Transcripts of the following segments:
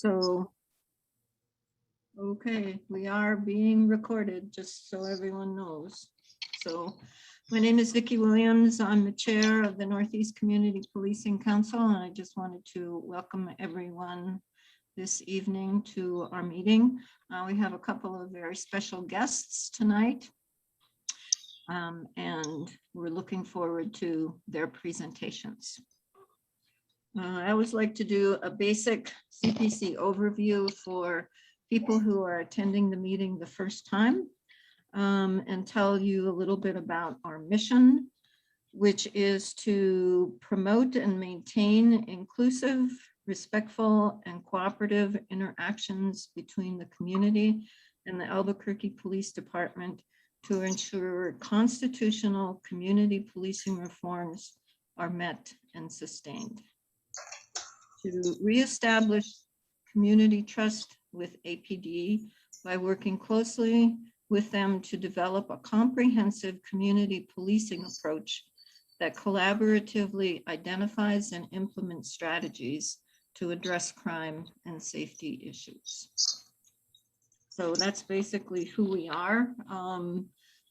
So, okay, we are being recorded, just so everyone knows. So, my name is Vicki Williams. I'm the chair of the Northeast Community Policing Council, and I just wanted to welcome everyone this evening to our meeting. We have a couple of very special guests tonight, and we're looking forward to their presentations. I always like to do a basic CPC overview for people who are attending the meeting the first time, and tell you a little bit about our mission, which is to promote and maintain inclusive, respectful, and cooperative interactions between the community and the Albuquerque Police Department to ensure constitutional community policing reforms are met and sustained. To reestablish community trust with APD by working closely with them to develop a comprehensive community policing approach that collaboratively identifies and implements strategies to address crime and safety issues. So that's basically who we are.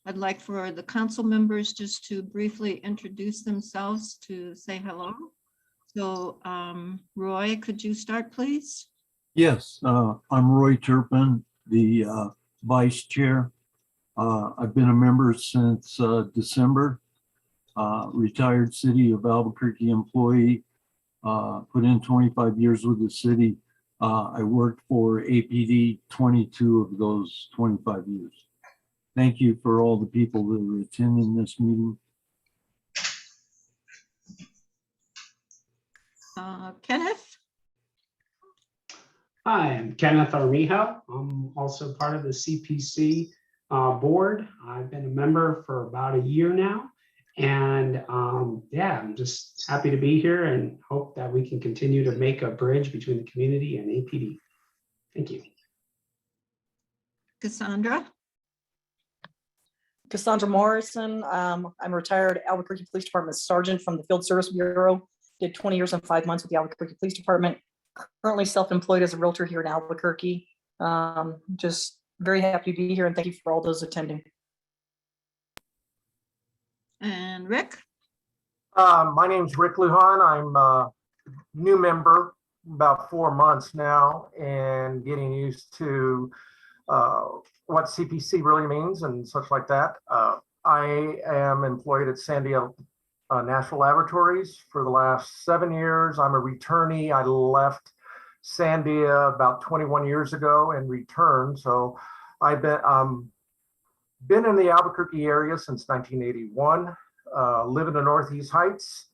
I'd like for the council members just to briefly introduce themselves to say hello. So Roy, could you start, please? Yes, I'm Roy Turpin, the vice chair. I've been a member since December, retired city of Albuquerque employee, put in 25 years with the city. I worked for APD 22 of those 25 years. Thank you for all the people that are attending this meeting. Kenneth? Hi, I'm Kenneth Armijo. I'm also part of the CPC board. I've been a member for about a year now. And yeah, I'm just happy to be here and hope that we can continue to make a bridge between the community and APD. Thank you. Cassandra? Cassandra Morrison. I'm a retired Albuquerque Police Department sergeant from the Field Service Bureau. Did 20 years and 5 months with the Albuquerque Police Department. Currently self-employed as a realtor here in Albuquerque. Just very happy to be here and thank you for all those attending. And Rick? My name's Rick Lujan. I'm a new member, about 4 months now, and getting used to what CPC really means and such like that. I am employed at Sandia National Laboratories for the last 7 years. I'm a returnee. I left Sandia about 21 years ago and returned. So I've been in the Albuquerque area since 1981. Live in the Northeast Heights.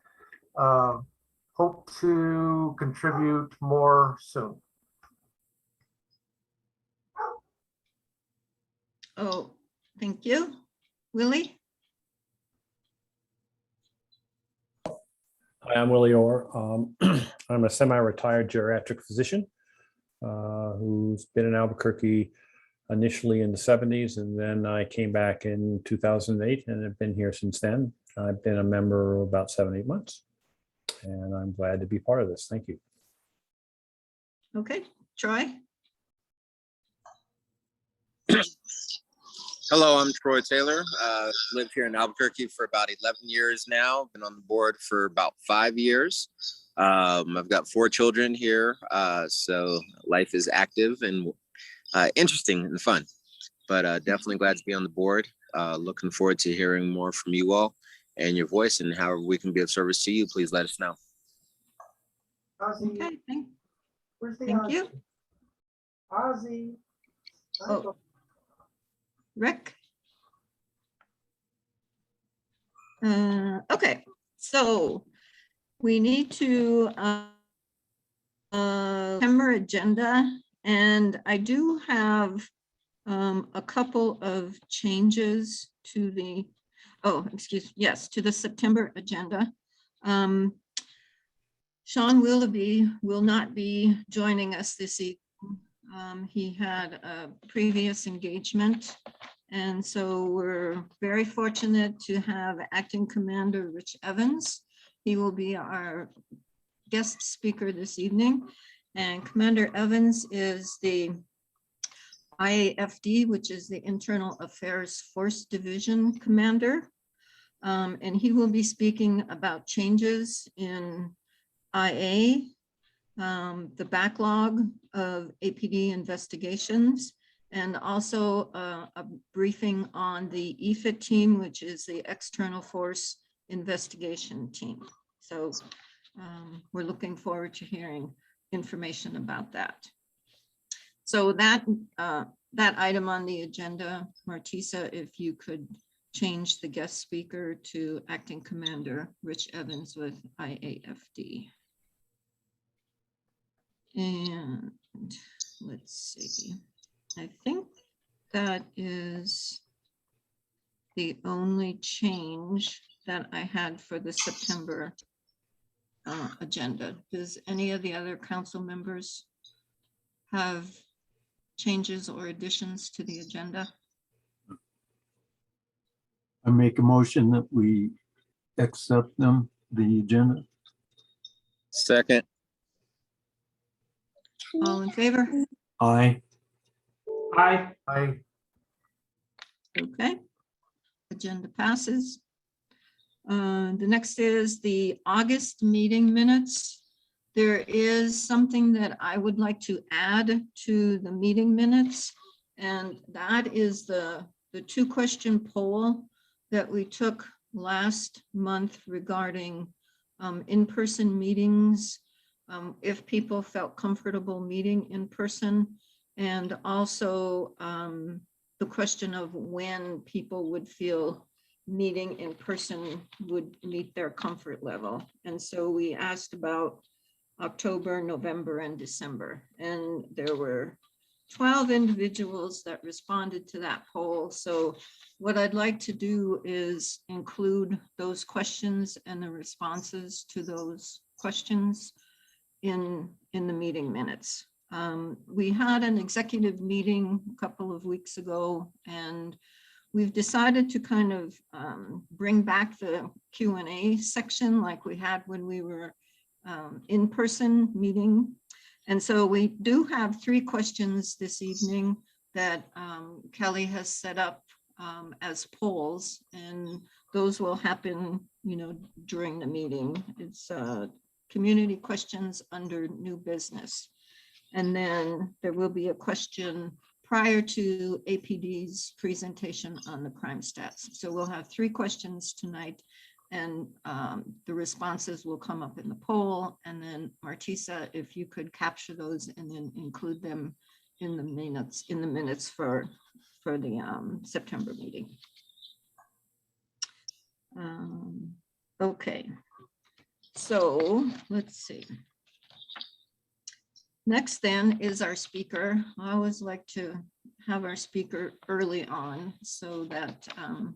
Hope to contribute more soon. Oh, thank you. Willie? Hi, I'm Willie Orr. I'm a semi-retired geriatric physician who's been in Albuquerque initially in the 70s, and then I came back in 2008 and have been here since then. I've been a member about 7-8 months, and I'm glad to be part of this. Thank you. Okay, Troy? Hello, I'm Troy Taylor. Lived here in Albuquerque for about 11 years now. Been on the board for about 5 years. I've got 4 children here, so life is active and interesting and fun. But definitely glad to be on the board. Looking forward to hearing more from you all and your voice, and however we can be of service to you, please let us know. Okay, thank Ozzy? you. Ozzy. Oh. Rick? Okay, so we need to September agenda, and I do have a couple of changes to the, to the September agenda. Shaun Willoughby will not be joining us this evening. He had a previous engagement, and so we're very fortunate to have Acting Commander Rich Evans. He will be our guest speaker this evening, And Commander Evans is the IAFD, which is the Internal Affairs Force Division Commander. And he will be speaking about changes in IA, the backlog of APD investigations, and also a briefing on the EFIT team, which is the External Force Investigation Team. So we're looking forward to hearing information about that. So that item on the agenda, Martisa, if you could change the guest speaker to Acting Commander Rich Evans with IAFD. And let's see, I think that is the only change that I had for the September agenda. Does any of the other council members have changes or additions to the agenda? I make a motion that we accept the agenda. Second. All in favor? Aye. Aye. I, Okay. Agenda passes. The next is the August meeting minutes. There is something that I would like to add to the meeting minutes, and that is the 2-question poll that we took last month regarding in-person meetings, if people felt comfortable meeting in person, and also the question of when people would feel meeting in person would meet their comfort level. And so we asked about October, November, and December, and there were 12 individuals that responded to that poll. So what I'd like to do is include those questions and the responses to those questions in the meeting minutes. We had an executive meeting a couple of weeks ago, and we've decided to kind of bring back the Q&A section like we had when we were in-person meeting. And so we do have 3 questions this evening that Kelly has set up as polls, and those will happen, during the meeting. It's community questions under new business. And then there will be a question prior to APD's presentation on the crime stats. So we'll have 3 questions tonight, and the responses will come up in the poll. And then Martisa, if you could capture those and then include them in the minutes for the September meeting. Okay, so let's see. Next then is our speaker. I always like to have our speaker early on so that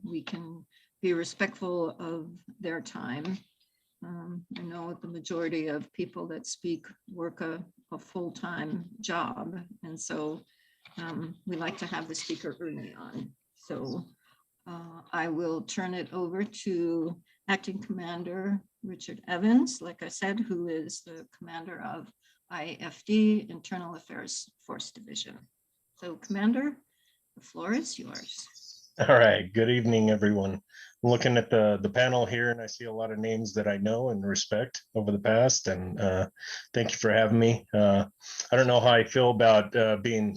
we can be respectful of their time. I know the majority of people that speak work a full-time job, and so we like to have the speaker early on. So I will turn it over to Acting Commander Richard Evans, like I said, who is the commander of IAFD, Internal Affairs Force Division. So Commander, the floor is yours. All right, good evening, everyone. I'm looking at the panel here, and I see a lot of names that I know and respect over the past, and thank you for having me. I don't know how I feel about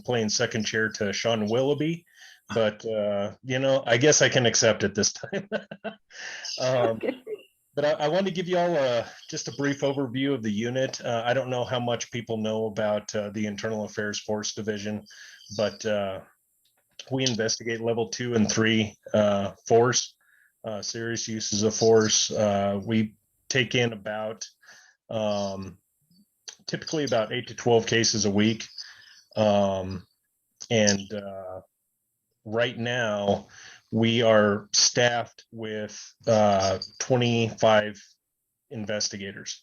playing second chair to Shaun Willoughby, but I guess I can accept it this time. Okay. But I want to give you all just a brief overview of the unit. I don't know how much people know about the Internal Affairs Force Division, but we investigate level 2 and 3 force, serious uses of force. We take in about typically about 8 to 12 cases a week. And right now we are staffed with 25 investigators.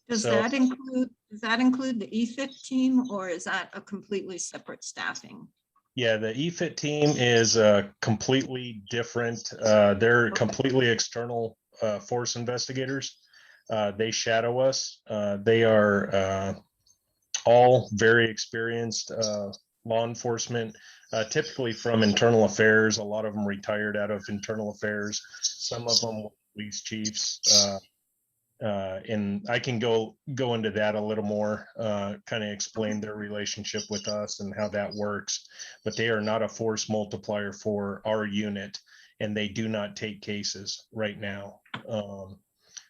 Does that include the EFIT team, or is that a completely separate staffing? Yeah, the EFIT team is completely different. They're completely external force investigators. They shadow us. They are all very experienced law enforcement, typically from internal affairs. A lot of them retired out of internal affairs. Some of them police chiefs. And I can go into that a little more, kind of explain their relationship with us and how that works. But they are not a force multiplier for our unit, and they do not take cases right now.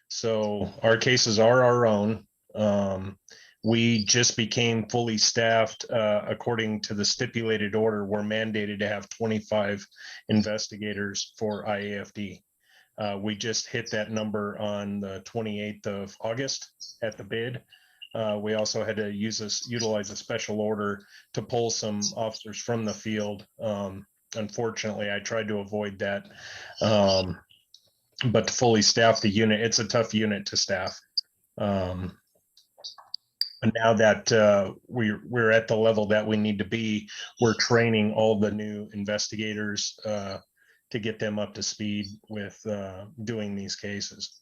So our cases are our own. We just became fully staffed according to the stipulated order. We're mandated to have 25 investigators for IAFD. We just hit that number on the 28th of August at the bid. We also had to utilize a special order to pull some officers from the field. Unfortunately, I tried to avoid that. But to fully staff the unit, it's a tough unit to staff. And now that we're at the level that we need to be, we're training all the new investigators to get them up to speed with doing these cases.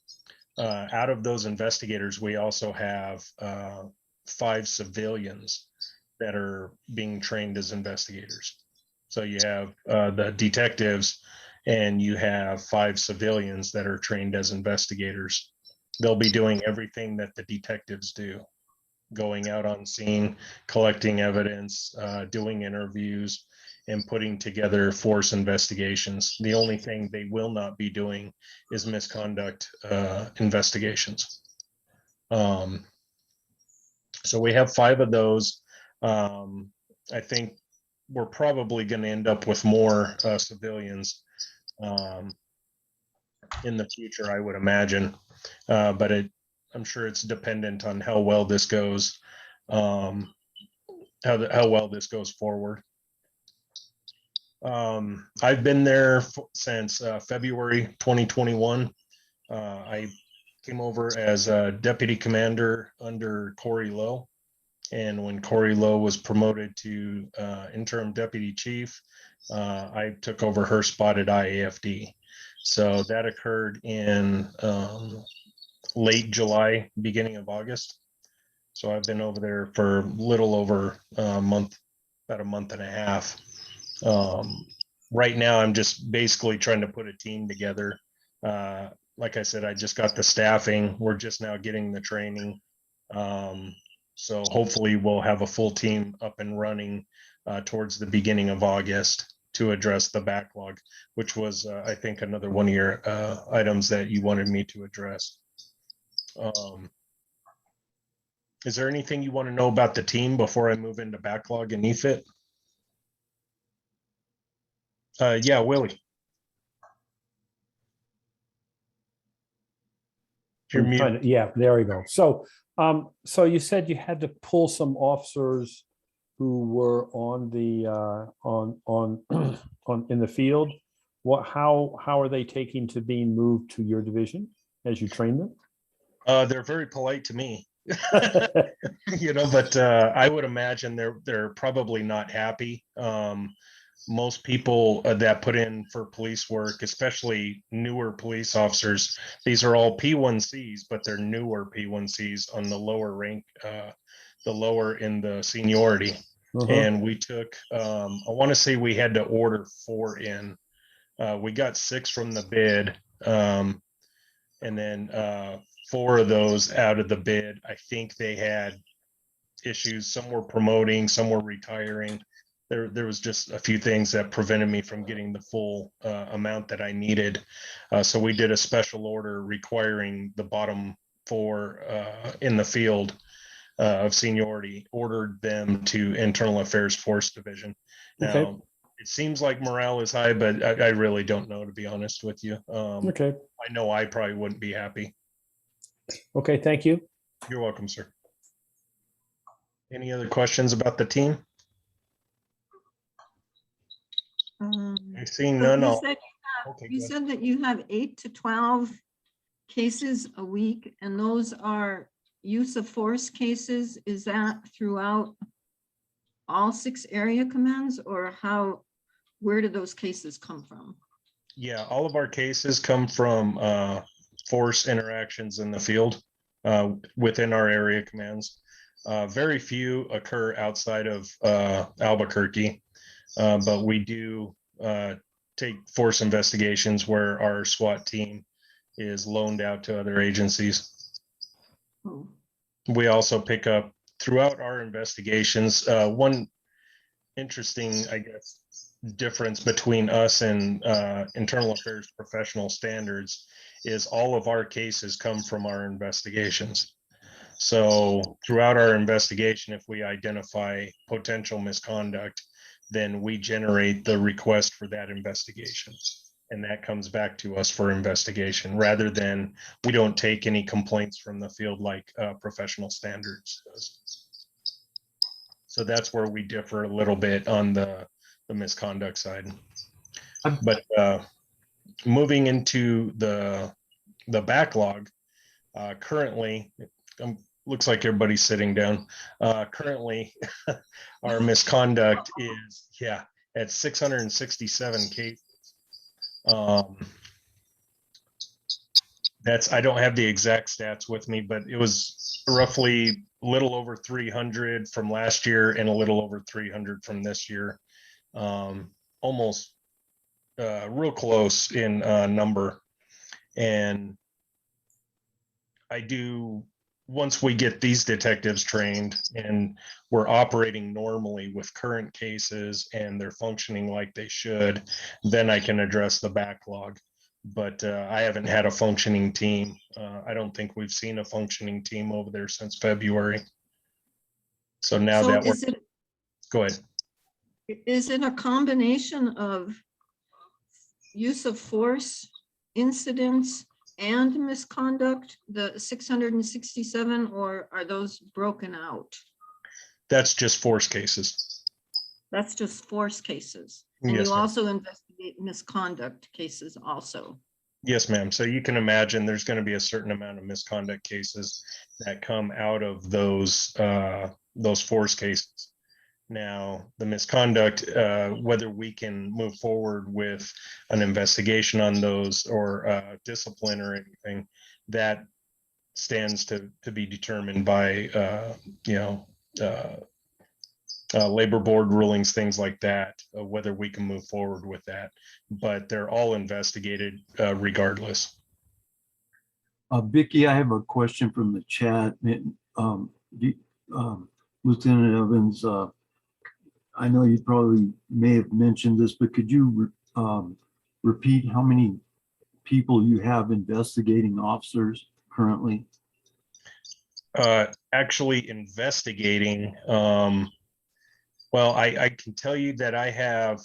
Out of those investigators, we also have 5 civilians that are being trained as investigators. So you have the detectives, and you have 5 civilians that are trained as investigators. They'll be doing everything that the detectives do, going out on scene, collecting evidence, doing interviews, and putting together force investigations. The only thing they will not be doing is misconduct investigations. So we have 5 of those. I think we're probably going to end up with more civilians in the future, I would imagine. But I'm sure it's dependent on how well this goes, how well this goes forward. I've been there since February 2021. I came over as a deputy commander under Corey Lowe. And when Corey Lowe was promoted to interim deputy chief, I took over her spot at IAFD. So that occurred in late July, beginning of August. So I've been over there for a little over a month, about a month and a half. Right now, I'm just basically trying to put a team together. Like I said, I just got the staffing. We're just now getting the training. So hopefully we'll have a full team up and running towards the beginning of August to address the backlog, which was, I think, another one of your items that you wanted me to address. Is there anything you want to know about the team before I move into backlog and EFIT? Yeah, Willie. You're muted. Yeah, there we go. So, so you said you had to pull some officers who were on the in the field. How are they taking to being moved to your division as you train them? They're very polite to me. But I would imagine they're probably not happy. Most people that put in for police work, especially newer police officers, these are all P1Cs, but they're newer P1Cs on the lower rank, the lower in the seniority. And we took, I want to say we had to order 4 in. We got 6 from the bid, and then 4 of those out of the bid, I think they had issues. Some were promoting, some were retiring. There was just a few things that prevented me from getting the full amount that I needed. So we did a special order requiring the bottom 4 in the field of seniority, ordered them to Internal Affairs Force Division. Now, it seems like morale is high, but I really don't know, to be honest with you. Okay. I know I probably wouldn't be happy. Okay, thank you. You're welcome, sir. Any other questions about the team? I've seen none. You said that you have 8 to 12 cases a week, and those are use of force cases. Is that throughout all 6 area commands, or where do those cases come from? Yeah, all of our cases come from force interactions in the field within our area commands. Very few occur outside of Albuquerque, but we do take force investigations where our SWAT team is loaned out to other agencies. Oh, We also pick up throughout our investigations. One interesting, I guess, difference between us and internal affairs professional standards is all of our cases come from our investigations. So throughout our investigation, if we identify potential misconduct, then we generate the request for that investigation. And that comes back to us for investigation rather than we don't take any complaints from the field like professional standards does. So that's where we differ a little bit on the misconduct side. But moving into the backlog, currently, looks like everybody's sitting down. Currently, our misconduct is, at 667 cases. I don't have the exact stats with me, but it was roughly a little over 300 from last year and a little over 300 from this year. Almost real close in number. And once we get these detectives trained and we're operating normally with current cases and they're functioning like they should, then I can address the backlog. But I haven't had a functioning team. I don't think we've seen a functioning team over there since February. So now that we're, go ahead. Is it a combination of use of force incidents and misconduct, the 667, or are those broken out? That's just force cases. That's just force cases. And Yes, you ma'am. also investigate misconduct cases also. Yes, ma'am. So you can imagine there's going to be a certain amount of misconduct cases that come out of those force cases. Now, the misconduct, whether we can move forward with an investigation on those or discipline or anything, that stands to be determined by, labor board rulings, things like that, whether we can move forward with that. But they're all investigated regardless. Vicki, I have a question from the chat. Lieutenant Evans, I know you probably may have mentioned this, but could you repeat how many people you have investigating officers currently? Actually investigating, well, I can tell you that I have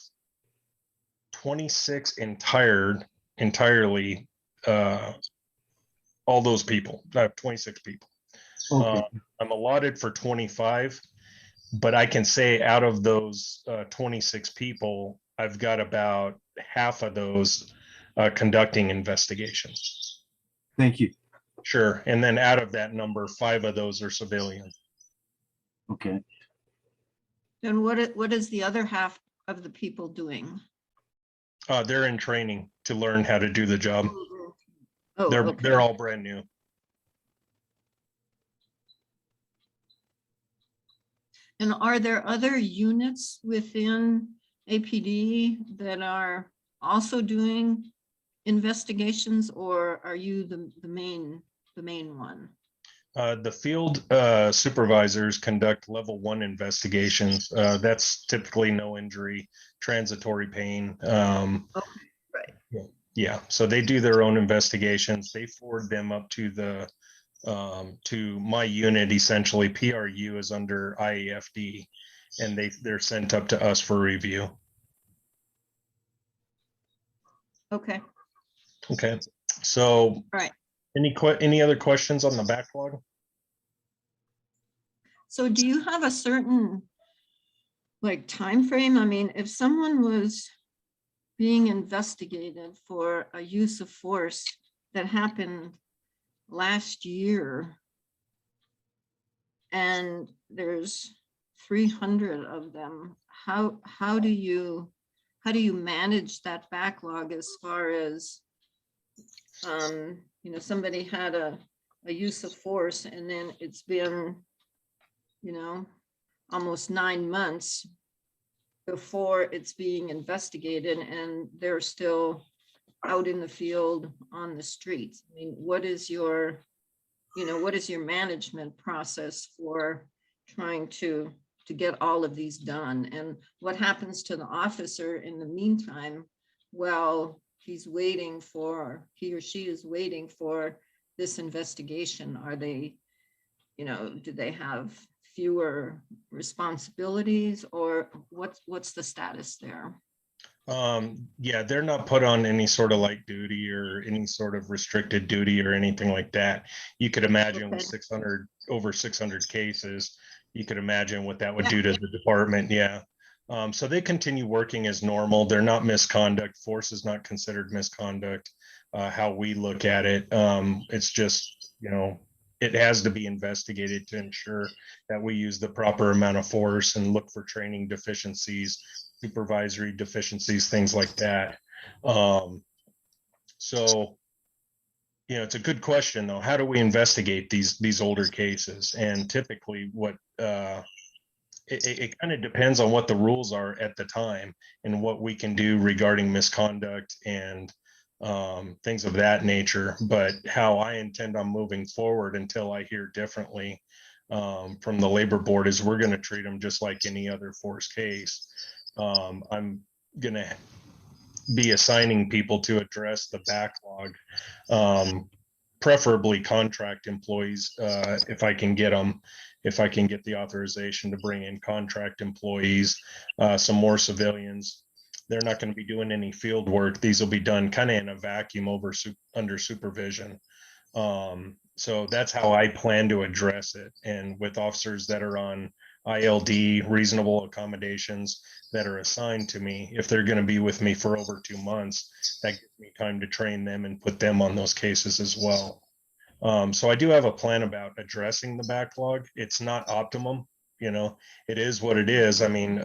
26 entirely, all those people. I have 26 people. Okay. I'm allotted for 25. But I can say out of those 26 people, I've got about half of those conducting investigations. Thank you. Sure. And then out of that number, 5 of those are civilian. Okay. And what is the other half of the people doing? They're in training to learn how to do the job. Oh, okay. They're all brand new. And are there other units within APD that are also doing investigations, or are you the main one? The field supervisors conduct level 1 investigations. That's typically no injury, transitory pain. Right. Yeah, so they do their own investigations. They forward them up to to my unit. Essentially, PRU is under IAFD, and they're sent up to us for review. Okay. Okay, so All right. Any other questions on the backlog? So do you have a certain time frame? I mean, if someone was being investigated for a use of force that happened last year, and there's 300 of them, how do you manage that backlog as far as somebody had a use of force and then it's been, almost 9 months before it's being investigated and they're still out in the field on the streets. I mean, what is your management process for trying to get all of these done? And what happens to the officer in the meantime while he or she is waiting for this investigation? Are they, do they have fewer responsibilities, or what's the status there? Yeah, they're not put on any sort of light duty or any sort of restricted duty or anything like that. You could imagine with over 600 cases, you could imagine what that would do to the department. Yeah. So they continue working as normal. They're not misconduct. Force is not considered misconduct. How we look at it, it's just, it has to be investigated to ensure that we use the proper amount of force and look for training deficiencies, supervisory deficiencies, things like that. So, it's a good question though. How do we investigate these older cases? And typically what it kind of depends on what the rules are at the time and what we can do regarding misconduct and things of that nature. But how I intend on moving forward until I hear differently from the labor board is we're going to treat them just like any other force case. I'm going to be assigning people to address the backlog, preferably contract employees, if I can get them, if I can get the authorization to bring in contract employees, some more civilians. They're not going to be doing any field work. These will be done kind of in a vacuum under supervision. So that's how I plan to address it. And with officers that are on ILD, reasonable accommodations, that are assigned to me, if they're going to be with me for over 2 months, that gives me time to train them and put them on those cases as well. So I do have a plan about addressing the backlog. It's not optimum, it is what it is. I mean,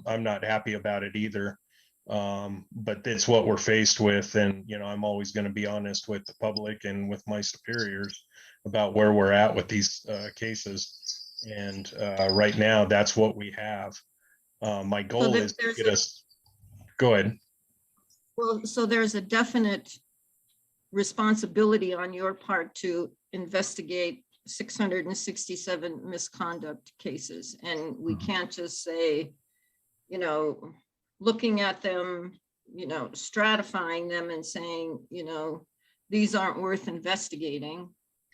I'm not happy about it either. But it's what we're faced with. And, I'm always going to be honest with the public and with my superiors about where we're at with these cases. And right now, that's what we have. My goal is to get us. Go ahead. Well, so there's a definite responsibility on your part to investigate 667 misconduct cases. And we can't just say, looking at them, stratifying them and saying, these aren't worth investigating.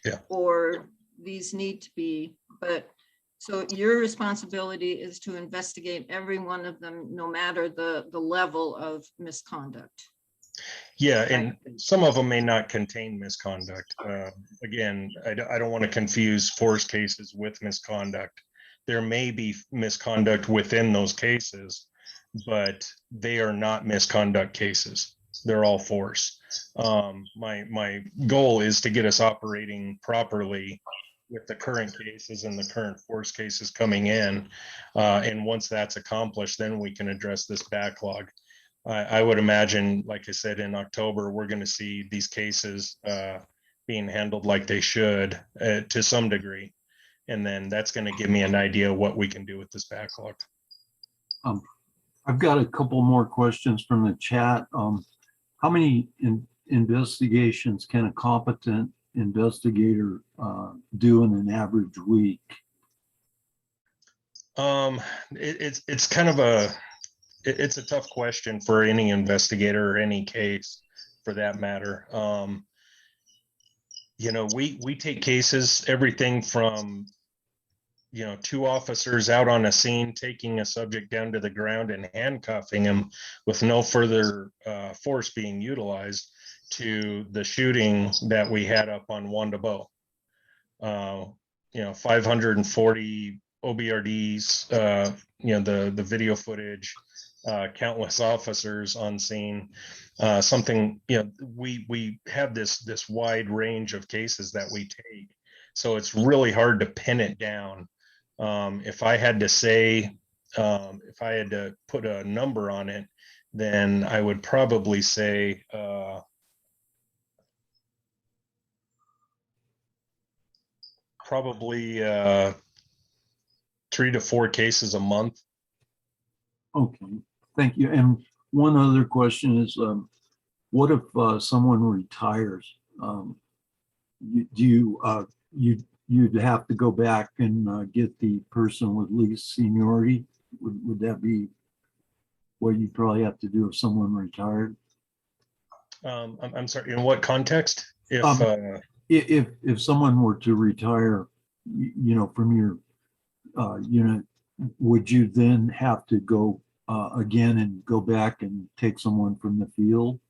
Yeah. Or these need to be, but so your responsibility is to investigate every one of them, no matter the level of misconduct. Yeah, and some of them may not contain misconduct. Again, I don't want to confuse force cases with misconduct. There may be misconduct within those cases, but they are not misconduct cases. They're all force. My goal is to get us operating properly with the current cases and the current force cases coming in. And once that's accomplished, then we can address this backlog. I would imagine, like I said, in October, we're going to see these cases being handled like they should to some degree. And then that's going to give me an idea of what we can do with this backlog. I've got a couple more questions from the chat. How many investigations can a competent investigator do in an average week? It's kind of it's a tough question for any investigator or any case for that matter. We take cases, everything from 2 officers out on a scene, taking a subject down to the ground and handcuffing him with no further force being utilized, to the shooting that we had up on Wandabo. 540 OBRDs, the video footage, countless officers on scene, we have this wide range of cases that we take. So it's really hard to pin it down. If I had to say, if I had to put a number on it, then I would probably say Probably 3 to 4 cases a month. Okay, thank you. And one other question is, what if someone retires? You'd have to go back and get the person with least seniority? Would that be what you'd probably have to do if someone retired? I'm sorry, in what context? If someone were to retire, from your unit, would you then have to go again and go back and take someone from the field?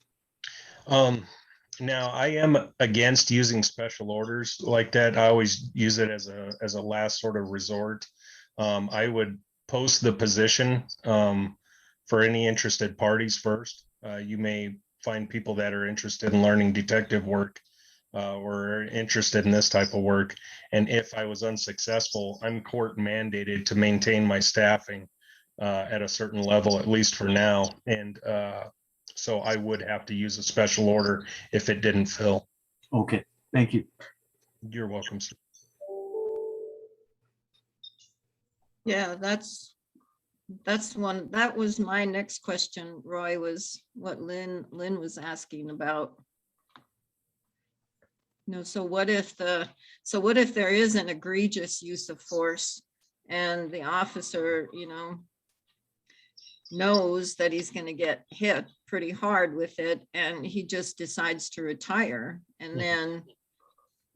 Now, I am against using special orders like that. I always use it as a last sort of resort. I would post the position for any interested parties first. You may find people that are interested in learning detective work or are interested in this type of work. And if I was unsuccessful, I'm court mandated to maintain my staffing at a certain level, at least for now. And so I would have to use a special order if it didn't fill. Okay, thank you. You're welcome, sir. Yeah, that's one. That was my next question, Roy, was what Lynn was asking about. So what if there is an egregious use of force and the officer, knows that he's going to get hit pretty hard with it, and he just decides to retire and then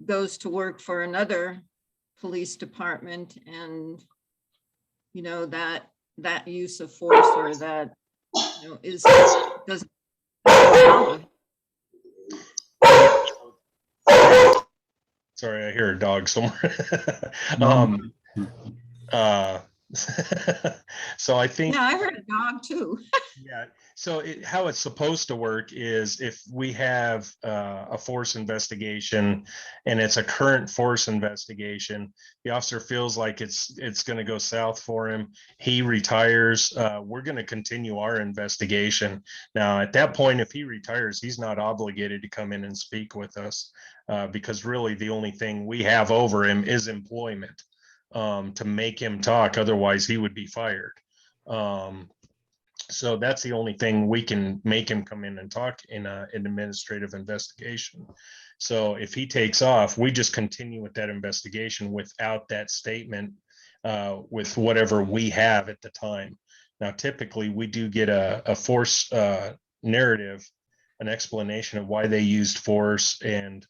goes to work for another police department, and that use of force or that doesn't valid. Sorry, I hear a dog somewhere. So I think, yeah, I heard a dog too. yeah. So how it's supposed to work is if we have a force investigation and it's a current force investigation, the officer feels like it's going to go south for him, he retires, we're going to continue our investigation. Now, at that point, if he retires, he's not obligated to come in and speak with us because really the only thing we have over him is employment to make him talk. Otherwise, he would be fired. So that's the only thing we can make him come in and talk in an administrative investigation. So if he takes off, we just continue with that investigation without that statement with whatever we have at the time. Now, typically, we do get a force narrative, an explanation of why they used force and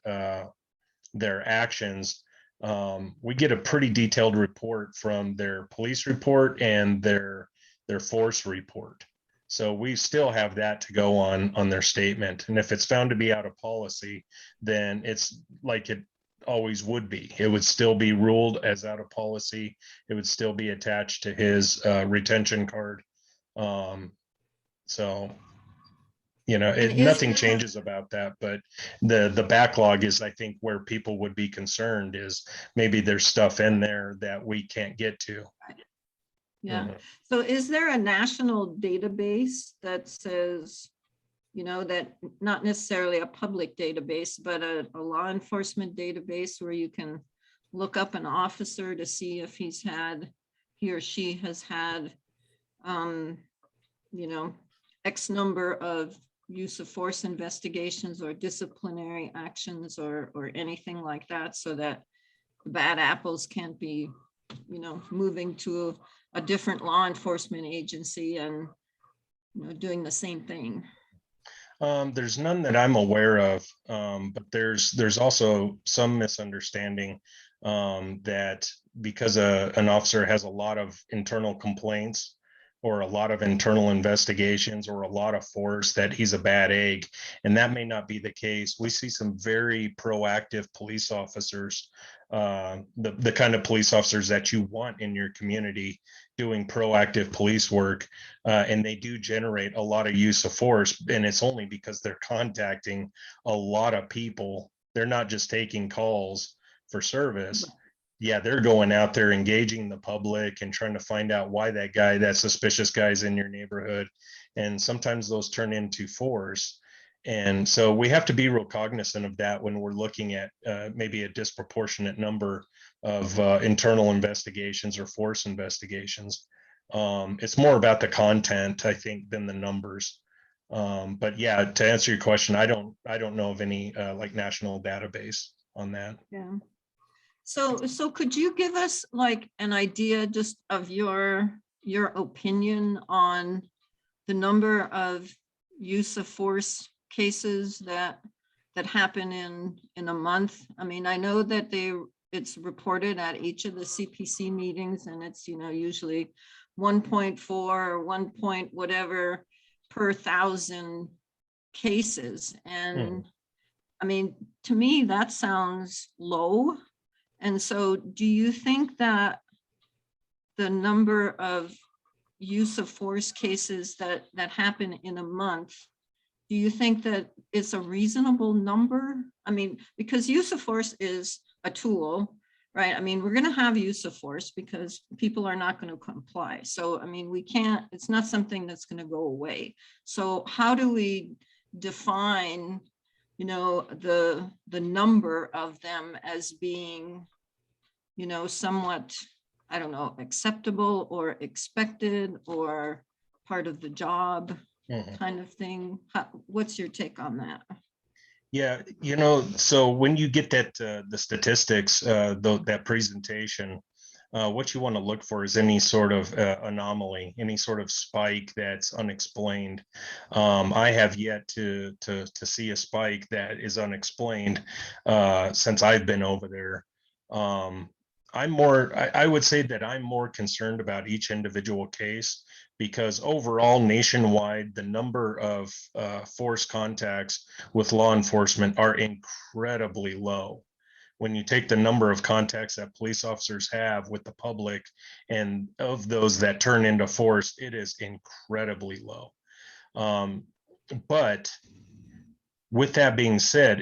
their actions. We get a pretty detailed report from their police report and their force report. So we still have that to go on their statement. And if it's found to be out of policy, then it's like it always would be. It would still be ruled as out of policy. It would still be attached to his retention card. So, nothing changes about that, but the backlog is, I think, where people would be concerned is maybe there's stuff in there that we can't get to. Yeah. So is there a national database that says, that not necessarily a public database, but a law enforcement database where you can look up an officer to see if he or she has had, X number of use of force investigations or disciplinary actions or anything like that, so that the bad apples can't be, moving to a different law enforcement agency and doing the same thing? There's none that I'm aware of, but there's also some misunderstanding that because an officer has a lot of internal complaints or a lot of internal investigations or a lot of force, that he's a bad egg. And that may not be the case. We see some very proactive police officers, the kind of police officers that you want in your community doing proactive police work. And they do generate a lot of use of force. And it's only because they're contacting a lot of people. They're not just taking calls for service. Yeah, they're going out there engaging the public and trying to find out why that suspicious guy's in your neighborhood. And sometimes those turn into force. And so we have to be real cognizant of that when we're looking at maybe a disproportionate number internal investigations or force investigations. It's more about the content, I think, than the numbers. But yeah, to answer your question, I don't know of any like national database on that. Yeah. So could you give us like an idea just of your opinion on the number of use of force cases that happen in a month? I mean, I know that it's reported at each of the CPC meetings, and it's, usually 1.4 or 1 point whatever per 1,000 cases. And I mean, to me, that sounds low. And so do you think that the number of use of force cases that happen in a month, do you think that it's a reasonable number? I mean, because use of force is a tool, right? I mean, we're going to have use of force because people are not going to comply. So, I mean, it's not something that's going to go away. So how do we define, the number of them as being, somewhat, I don't know, acceptable or expected or part of the job kind of thing? What's your take on that? Yeah, so when you get that the statistics, that presentation, what you want to look for is any sort of anomaly, any sort of spike that's unexplained. I have yet to see a spike that is unexplained since I've been over there. I would say that I'm more concerned about each individual case, because overall nationwide, the number of force contacts with law enforcement are incredibly low. When you take the number of contacts that police officers have with the public, and of those that turn into force, it is incredibly low. But with that being said,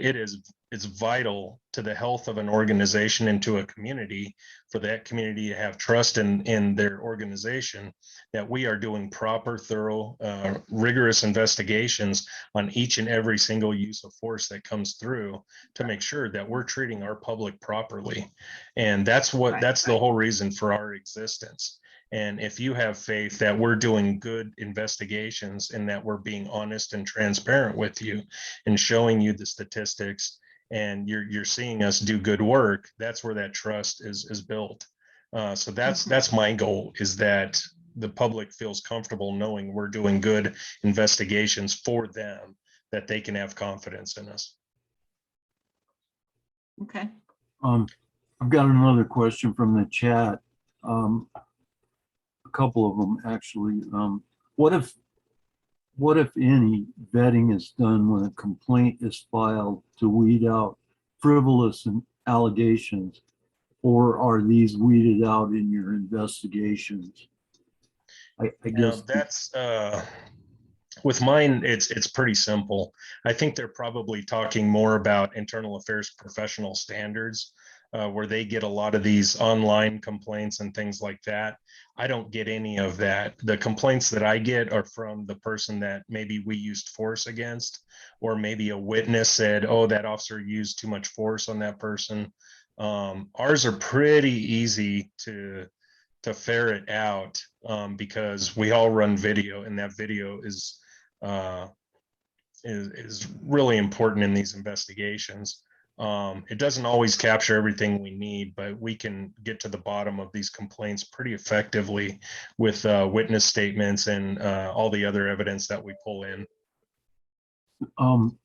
it's vital to the health of an organization and to a community, for that community to have trust in their organization, that we are doing proper, thorough, rigorous investigations on each and every single use of force that comes through, to make sure that we're treating our public properly. And that's the whole reason for our existence. And if you have faith that we're doing good investigations and that we're being honest and transparent with you and showing you the statistics, and you're seeing us do good work, that's where that trust is built. So that's my goal, is that the public feels comfortable knowing we're doing good investigations for them, that they can have confidence in us. Okay. I've got another question from the chat. A couple of them actually. What if any vetting is done when a complaint is filed to weed out frivolous allegations, or are these weeded out in your investigations? I guess that's with mine, it's pretty simple. I think they're probably talking more about internal affairs professional standards, where they get a lot of these online complaints and things like that. I don't get any of that. The complaints that I get are from the person that maybe we used force against, or maybe a witness said, oh, that officer used too much force on that person. Ours are pretty easy to ferret out, because we all run video, and that video is really important in these investigations. It doesn't always capture everything we need, but we can get to the bottom of these complaints pretty effectively with witness statements and all the other evidence that we pull in.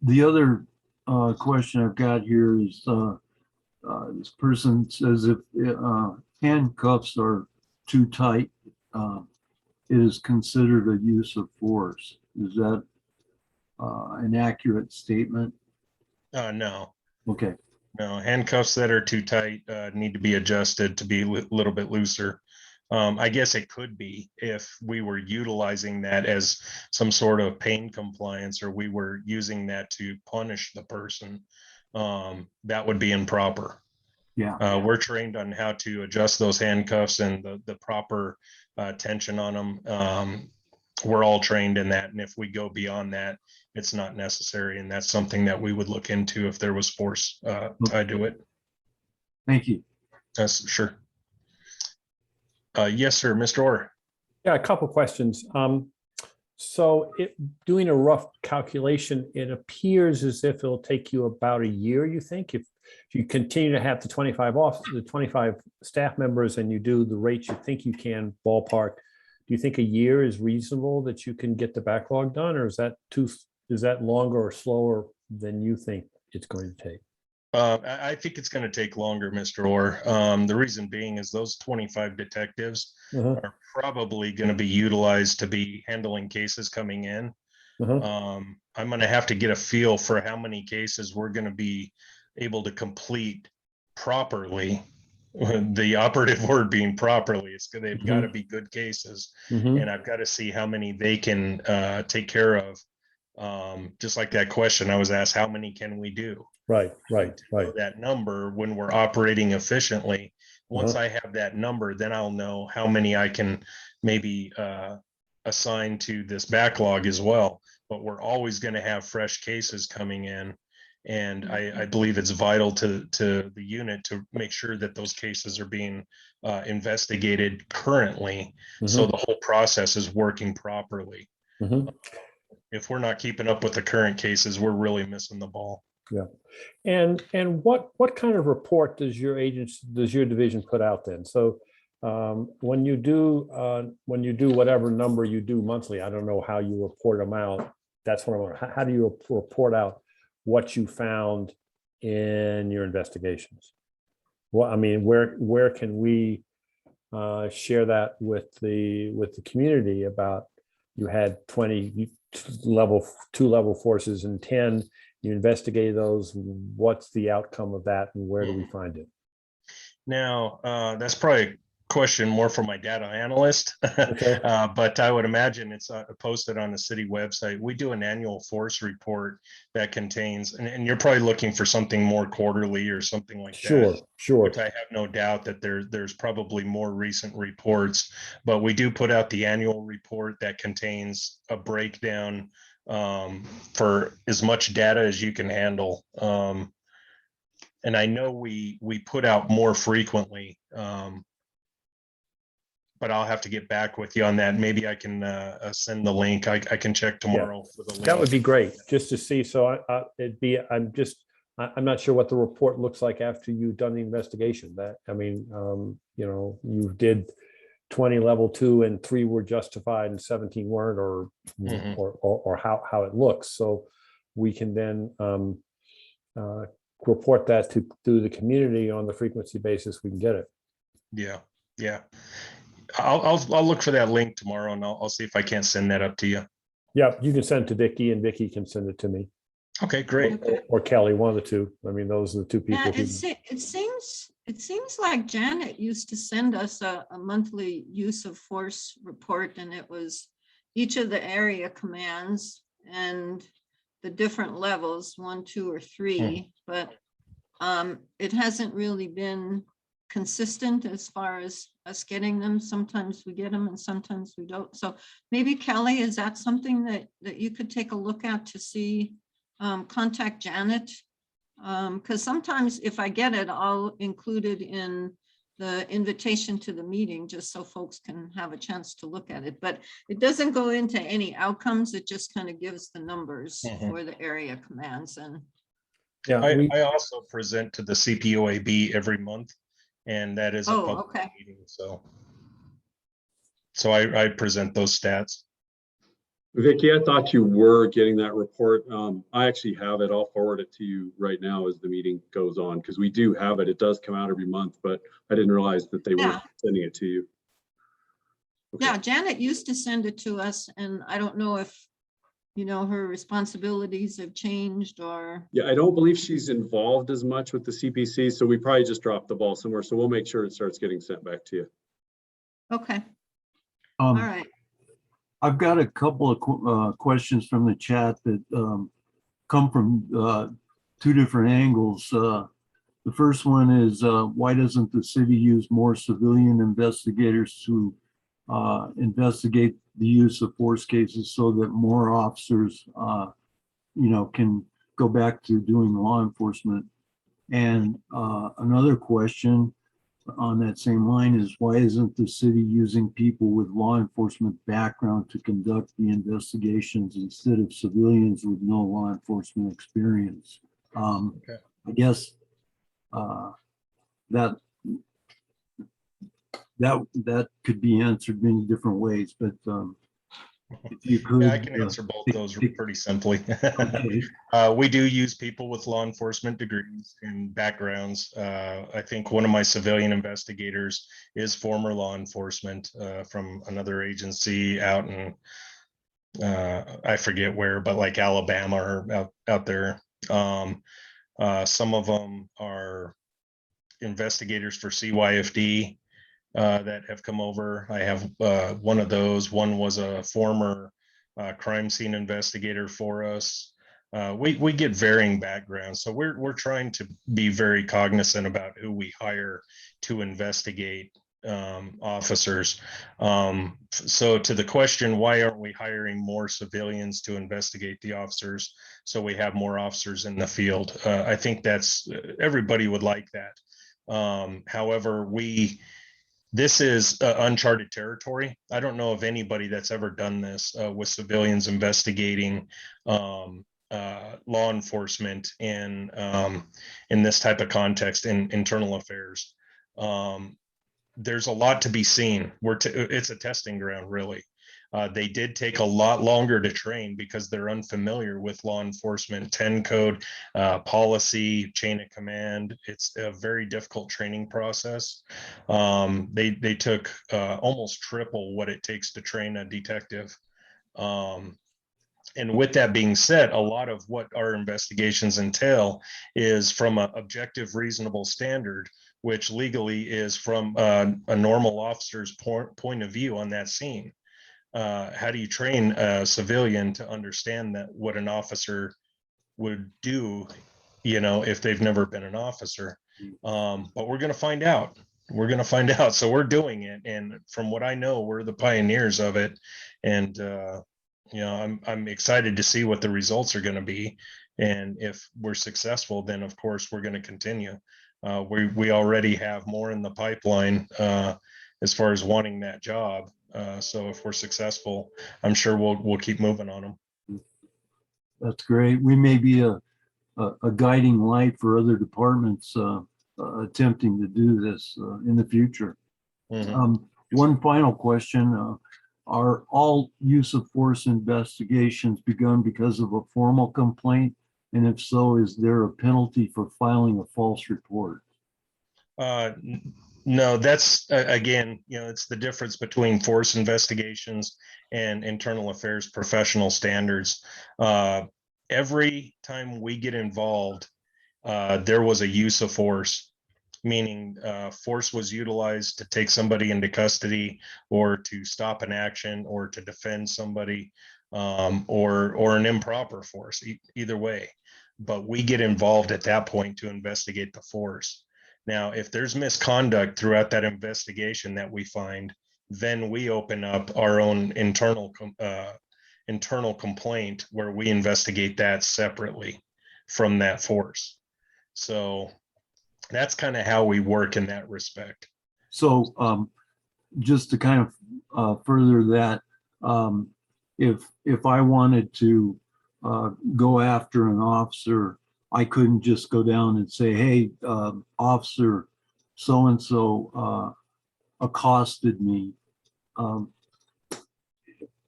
The other question I've got here is this person says if handcuffs are too tight, it is considered a use of force. Is that an accurate statement? No. Okay. No, handcuffs that are too tight need to be adjusted to be a little bit looser. I guess it could be if we were utilizing that as some sort of pain compliance, or we were using that to punish the person. That would be improper. Yeah. We're trained on how to adjust those handcuffs and the proper tension on them. We're all trained in that. And if we go beyond that, it's not necessary. And that's something that we would look into if there was force tied to it. Thank you. That's sure. Yes, sir, Mr. Orr. Yeah, a couple questions. So doing a rough calculation, it appears as if it'll take you about a year, you think, if you continue to have the 25 staff members and you do the rates you think you can ballpark. Do you think a year is reasonable that you can get the backlog done, or is that longer or slower than you think it's going to take? I think it's going to take longer, Mr. Orr. The reason being is those 25 detectives are probably going to be utilized to be handling cases coming in. I'm going to have to get a feel for how many cases we're going to be able to complete properly. The operative word being properly, they've got to be good cases, and I've got to see how many they can take care of. Just like that question I was asked, how many can we do? Right. That number when we're operating efficiently. Once I have that number, then I'll know how many I can maybe assign to this backlog as well. But we're always going to have fresh cases coming in. And I believe it's vital to the unit to make sure that those cases are being investigated currently. So the whole process is working properly. If we're not keeping up with the current cases, we're really missing the ball. Yeah. And what kind of report does your division put out then? So when you do whatever number you do monthly, I don't know how you report them out. That's what I want. How do you report out what you found in your investigations? Well, I mean, where can we share that with the community about you had 20 two level forces and 10, you investigate those, what's the outcome of that and where do we find it? Now, that's probably a question more for my data analyst, but I would imagine it's posted on the city website. We do an annual force report that contains, and you're probably looking for something more quarterly or something like that. Sure. Which I have no doubt that there's probably more recent reports, but we do put out the annual report that contains a breakdown for as much data as you can handle. And I know we put out more frequently, but I'll have to get back with you on that. Maybe I can send the link. I can check tomorrow for the link. That would be great, just to see. So I'm not sure what the report looks like after you've done the investigation. You did 20 level 2 and 3 were justified and 17 weren't, or how it looks. So we can then report that to the community on the frequency basis we can get it. Yeah. I'll look for that link tomorrow and I'll see if I can't send that up to you. Yeah, you can send it to Vicki and Vicki can send it to me. Okay, great. Or Kelly, one of the two. I mean, those are the two people. Yeah, it seems like Janet used to send us a monthly use of force report, and it was each of the area commands and the different levels, 1, 2, or 3, but it hasn't really been consistent as far as us getting them. Sometimes we get them and sometimes we don't. So maybe Kelly, is that something that you could take a look at to see, contact Janet? Because sometimes if I get it, I'll include it in the invitation to the meeting just so folks can have a chance to look at it. But it doesn't go into any outcomes. It just kind of gives the numbers for the area commands. And yeah, I also present to the CPOAB every month, and that is a public meeting. So I present those stats. Vicki, I thought you were getting that report. I actually have it. I'll forward it to you right now as the meeting goes on, because we do have it. It does come out every month, but I didn't realize that they were sending it to you. Okay. Yeah, Janet used to send it to us, and I don't know if, her responsibilities have changed or. Yeah, I don't believe she's involved as much with the CPC, so we probably just dropped the ball somewhere. So we'll make sure it starts getting sent back to you. Okay. All right. I've got a couple of questions from the chat that come from 2 different angles. The first one is, why doesn't the city use more civilian investigators to investigate the use of force cases so that more officers, can go back to doing law enforcement? And another question on that same line is, why isn't the city using people with law enforcement background to conduct the investigations instead of civilians with no law enforcement experience? Okay. I guess that could be answered many different ways, but if you could. Yeah, I can answer both those pretty simply. Okay. We do use people with law enforcement degrees and backgrounds. I think one of my civilian investigators is former law enforcement from another agency out in, I forget where, but like Alabama or out there. Some of them are investigators for CYFD that have come over. I have one of those. One was a former crime scene investigator for us. We get varying backgrounds, so we're trying to be very cognizant about who we hire to investigate officers. So to the question, why aren't we hiring more civilians to investigate the officers so we have more officers in the field? I think that's, everybody would like that. However, this is uncharted territory. I don't know of anybody that's ever done this with civilians investigating law enforcement in this type of context in internal affairs. There's a lot to be seen. It's a testing ground, really. They did take a lot longer to train because they're unfamiliar with law enforcement 10 code, policy, chain of command. It's a very difficult training process. They took almost triple what it takes to train a detective. And with that being said, a lot of what our investigations entail is from an objective, reasonable standard, which legally is from a normal officer's point of view on that scene. How do you train a civilian to understand that what an officer would do, if they've never been an officer? But we're going to find out. We're going to find out. So we're doing it. And from what I know, we're the pioneers of it. And, I'm excited to see what the results are going to be. And if we're successful, then of course we're going to continue. We already have more in the pipeline as far as wanting that job. So if we're successful, I'm sure we'll keep moving on them. That's great. We may be a guiding light for other departments attempting to do this in the future. Mhm. One final question. Are all use of force investigations begun because of a formal complaint? And if so, is there a penalty for filing a false report? No, that's again, it's the difference between force investigations and internal affairs professional standards. Every time we get involved, there was a use of force, meaning force was utilized to take somebody into custody or to stop an action or to defend somebody, or an improper force, either way. But we get involved at that point to investigate the force. Now, if there's misconduct throughout that investigation that we find, then we open up our own internal complaint where we investigate that separately from that force. So that's kind of how we work in that respect. So just to kind of further that, if I wanted to go after an officer, I couldn't just go down and say, hey, officer so-and-so accosted me. I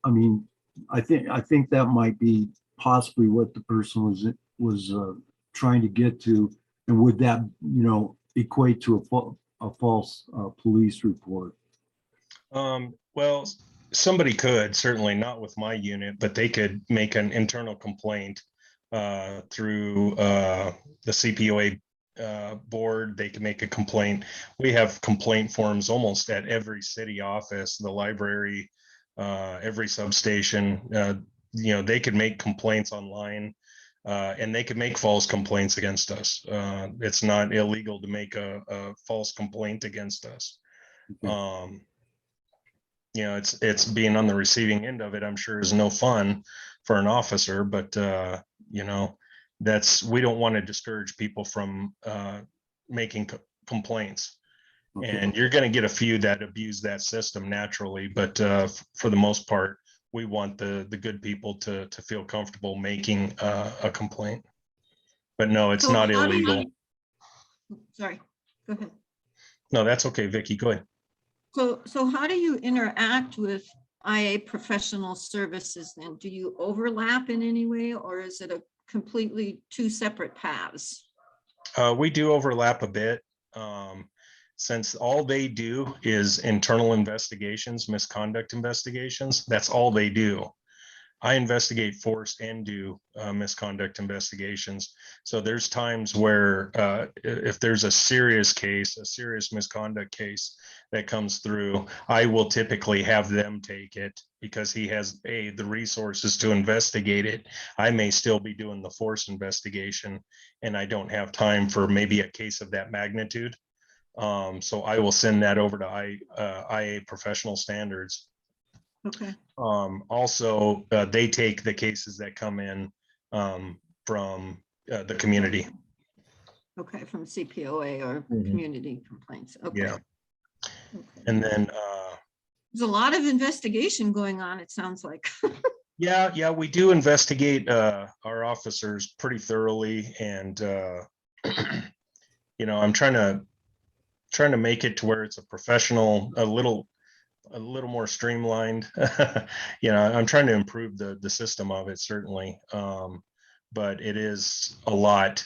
mean, I think that might be possibly what the person was trying to get to. And would that, equate to a false police report? Well, somebody could, certainly not with my unit, but they could make an internal complaint through the CPOA board. They can make a complaint. We have complaint forms almost at every city office, the library, every substation. They could make complaints online, and they could make false complaints against us. It's not illegal to make a false complaint against us. It's being on the receiving end of it, I'm sure, is no fun for an officer, but we don't want to discourage people from making complaints. Okay. And you're going to get a few that abuse that system naturally, but for the most part, we want the good people to feel comfortable making a complaint. But no, it's So not how do you- illegal. Sorry, go ahead. No, that's okay, Vicki, go ahead. So how do you interact with IA professional services then? Do you overlap in any way, or is it a completely two separate paths? We do overlap a bit. Since all they do is internal investigations, misconduct investigations, that's all they do. I investigate force and do misconduct investigations. So there's times where if there's a serious case, a serious misconduct case that comes through, I will typically have them take it because he has the resources to investigate it. I may still be doing the force investigation and I don't have time for maybe a case of that magnitude. So I will send that over to IA professional standards. Okay, Also, they take the cases that come in from the community. okay, from CPOA or Mhm. community complaints, okay. Yeah. Okay. And then, There's a lot of investigation going on, it sounds like. yeah, we do investigate our officers pretty thoroughly, and I'm trying to make it to where it's a professional, a little more streamlined. I'm trying to improve the system of it, certainly. But it is a lot.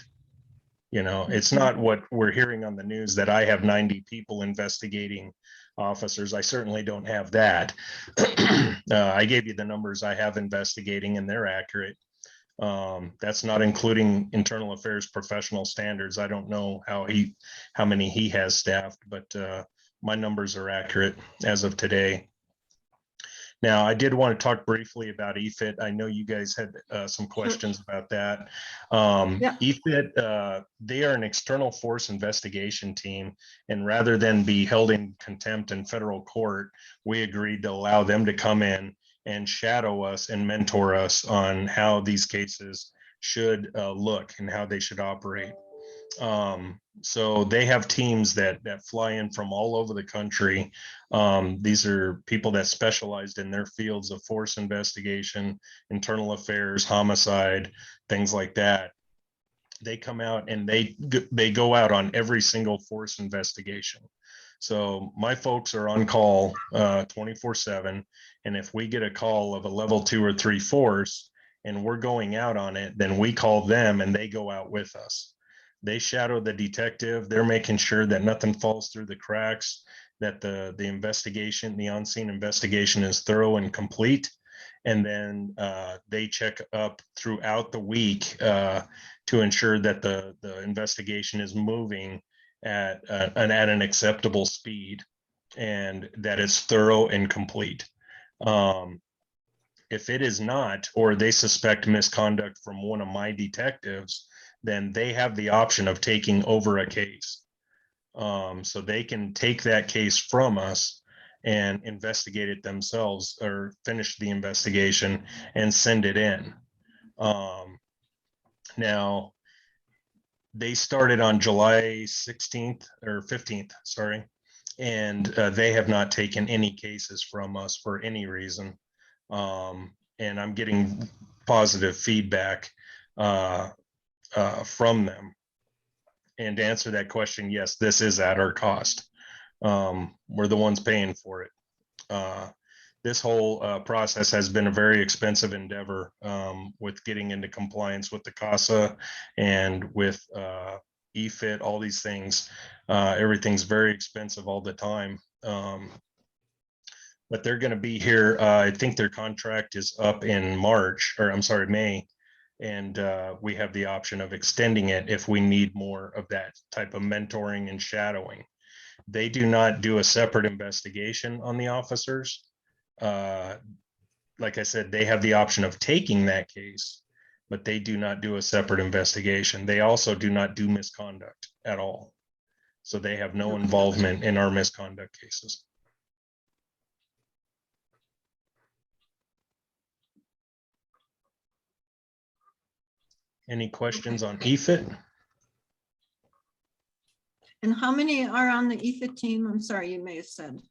It's not what we're hearing on the news that I have 90 people investigating officers. I certainly don't have that. I gave you the numbers I have investigating, and they're accurate. That's not including internal affairs professional standards. I don't know how many he has staffed, but my numbers are accurate as of today. Now, I did want to talk briefly about EFIT. I know you guys had some questions about that. Yeah. EFIT, they are an external force investigation team, and rather than be held in contempt in federal court, we agreed to allow them to come in and shadow us and mentor us on how these cases should look and how they should operate. So they have teams that fly in from all over the country. These are people that specialized in their fields of force investigation, internal affairs, homicide, things like that. They come out and they go out on every single force investigation. So my folks are on call 24/7. And if we get a call of a level 2 or 3 force and we're going out on it, then we call them and they go out with us. They shadow the detective. They're making sure that nothing falls through the cracks, that the investigation, the on-scene investigation is thorough and complete. And then they check up throughout the week to ensure that the investigation is moving at an acceptable speed and that it's thorough and complete. If it is not, or they suspect misconduct from one of my detectives, then they have the option of taking over a case. So they can take that case from us and investigate it themselves or finish the investigation and send it in. Now, they started on July 16th or 15th, sorry, and they have not taken any cases from us for any reason. And I'm getting positive feedback from them. And to answer that question, yes, this is at our cost. We're the ones paying for it. This whole process has been a very expensive endeavor with getting into compliance with the CASA and with EFIT, all these things. Everything's very expensive all the time. But they're going to be here. I think their contract is up in May. And we have the option of extending it if we need more of that type of mentoring and shadowing. They do not do a separate investigation on the officers. Like I said, they have the option of taking that case, but they do not do a separate investigation. They also do not do misconduct at all. So they have no involvement in our misconduct cases. Any questions on EFIT? And how many are on the EFIT team? I'm sorry, you may have said.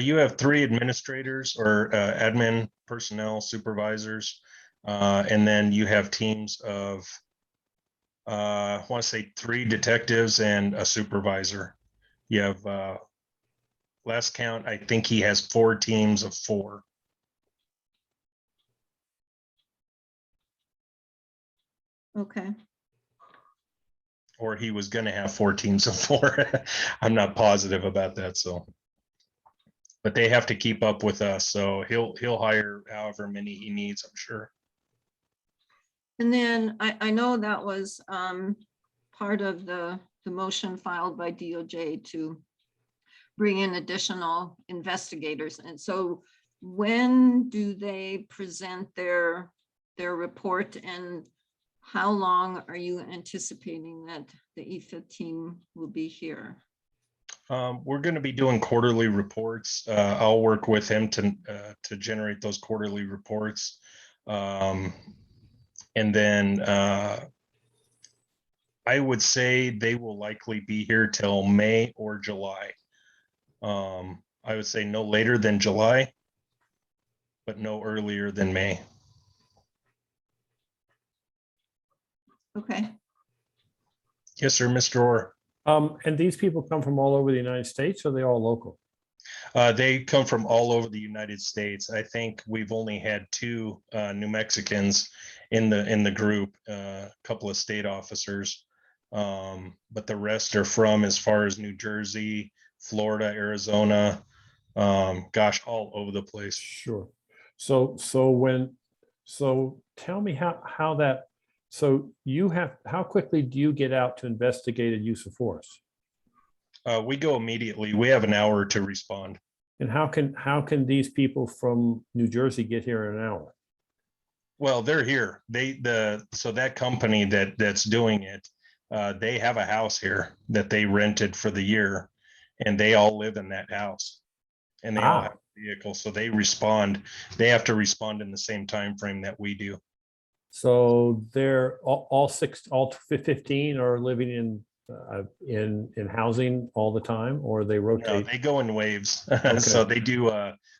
You have 3 administrators or admin personnel supervisors, and then you have teams of, I want to say 3 detectives and a supervisor. You have, last count, I think he has 4 teams of 4. Okay, Or he was going to have 4 teams of 4. I'm not positive about that, so. But they have to keep up with us, so he'll hire however many he needs, I'm sure. and then I know that was part of the motion filed by DOJ to bring in additional investigators. And so when do they present their report, and how long are you anticipating that the EFIT team will be here? We're going to be doing quarterly reports. I'll work with him to generate those quarterly reports. And then I would say they will likely be here till May or July. I would say no later than July, but no earlier than May. Okay, Yes, sir, Mr. Orr. And these people come from all over the United States, or are they all local? They come from all over the United States. I think we've only had 2 New Mexicans in the group, a couple of state officers, but the rest are from as far as New Jersey, Florida, Arizona, gosh, all over the place. Sure. So tell me how that, so how quickly do you get out to investigate a use of force? We go immediately. We have an hour to respond. And how can these people from New Jersey get here in an hour? Well, they're here. So that company that's doing it, they have a house here that they rented for the year, and they all live in that house, and they all have a vehicle. So they have to respond in the same time frame that we do. So they're all 15 are living in housing all the time, or they No, rotate? they go in waves. Okay. So they do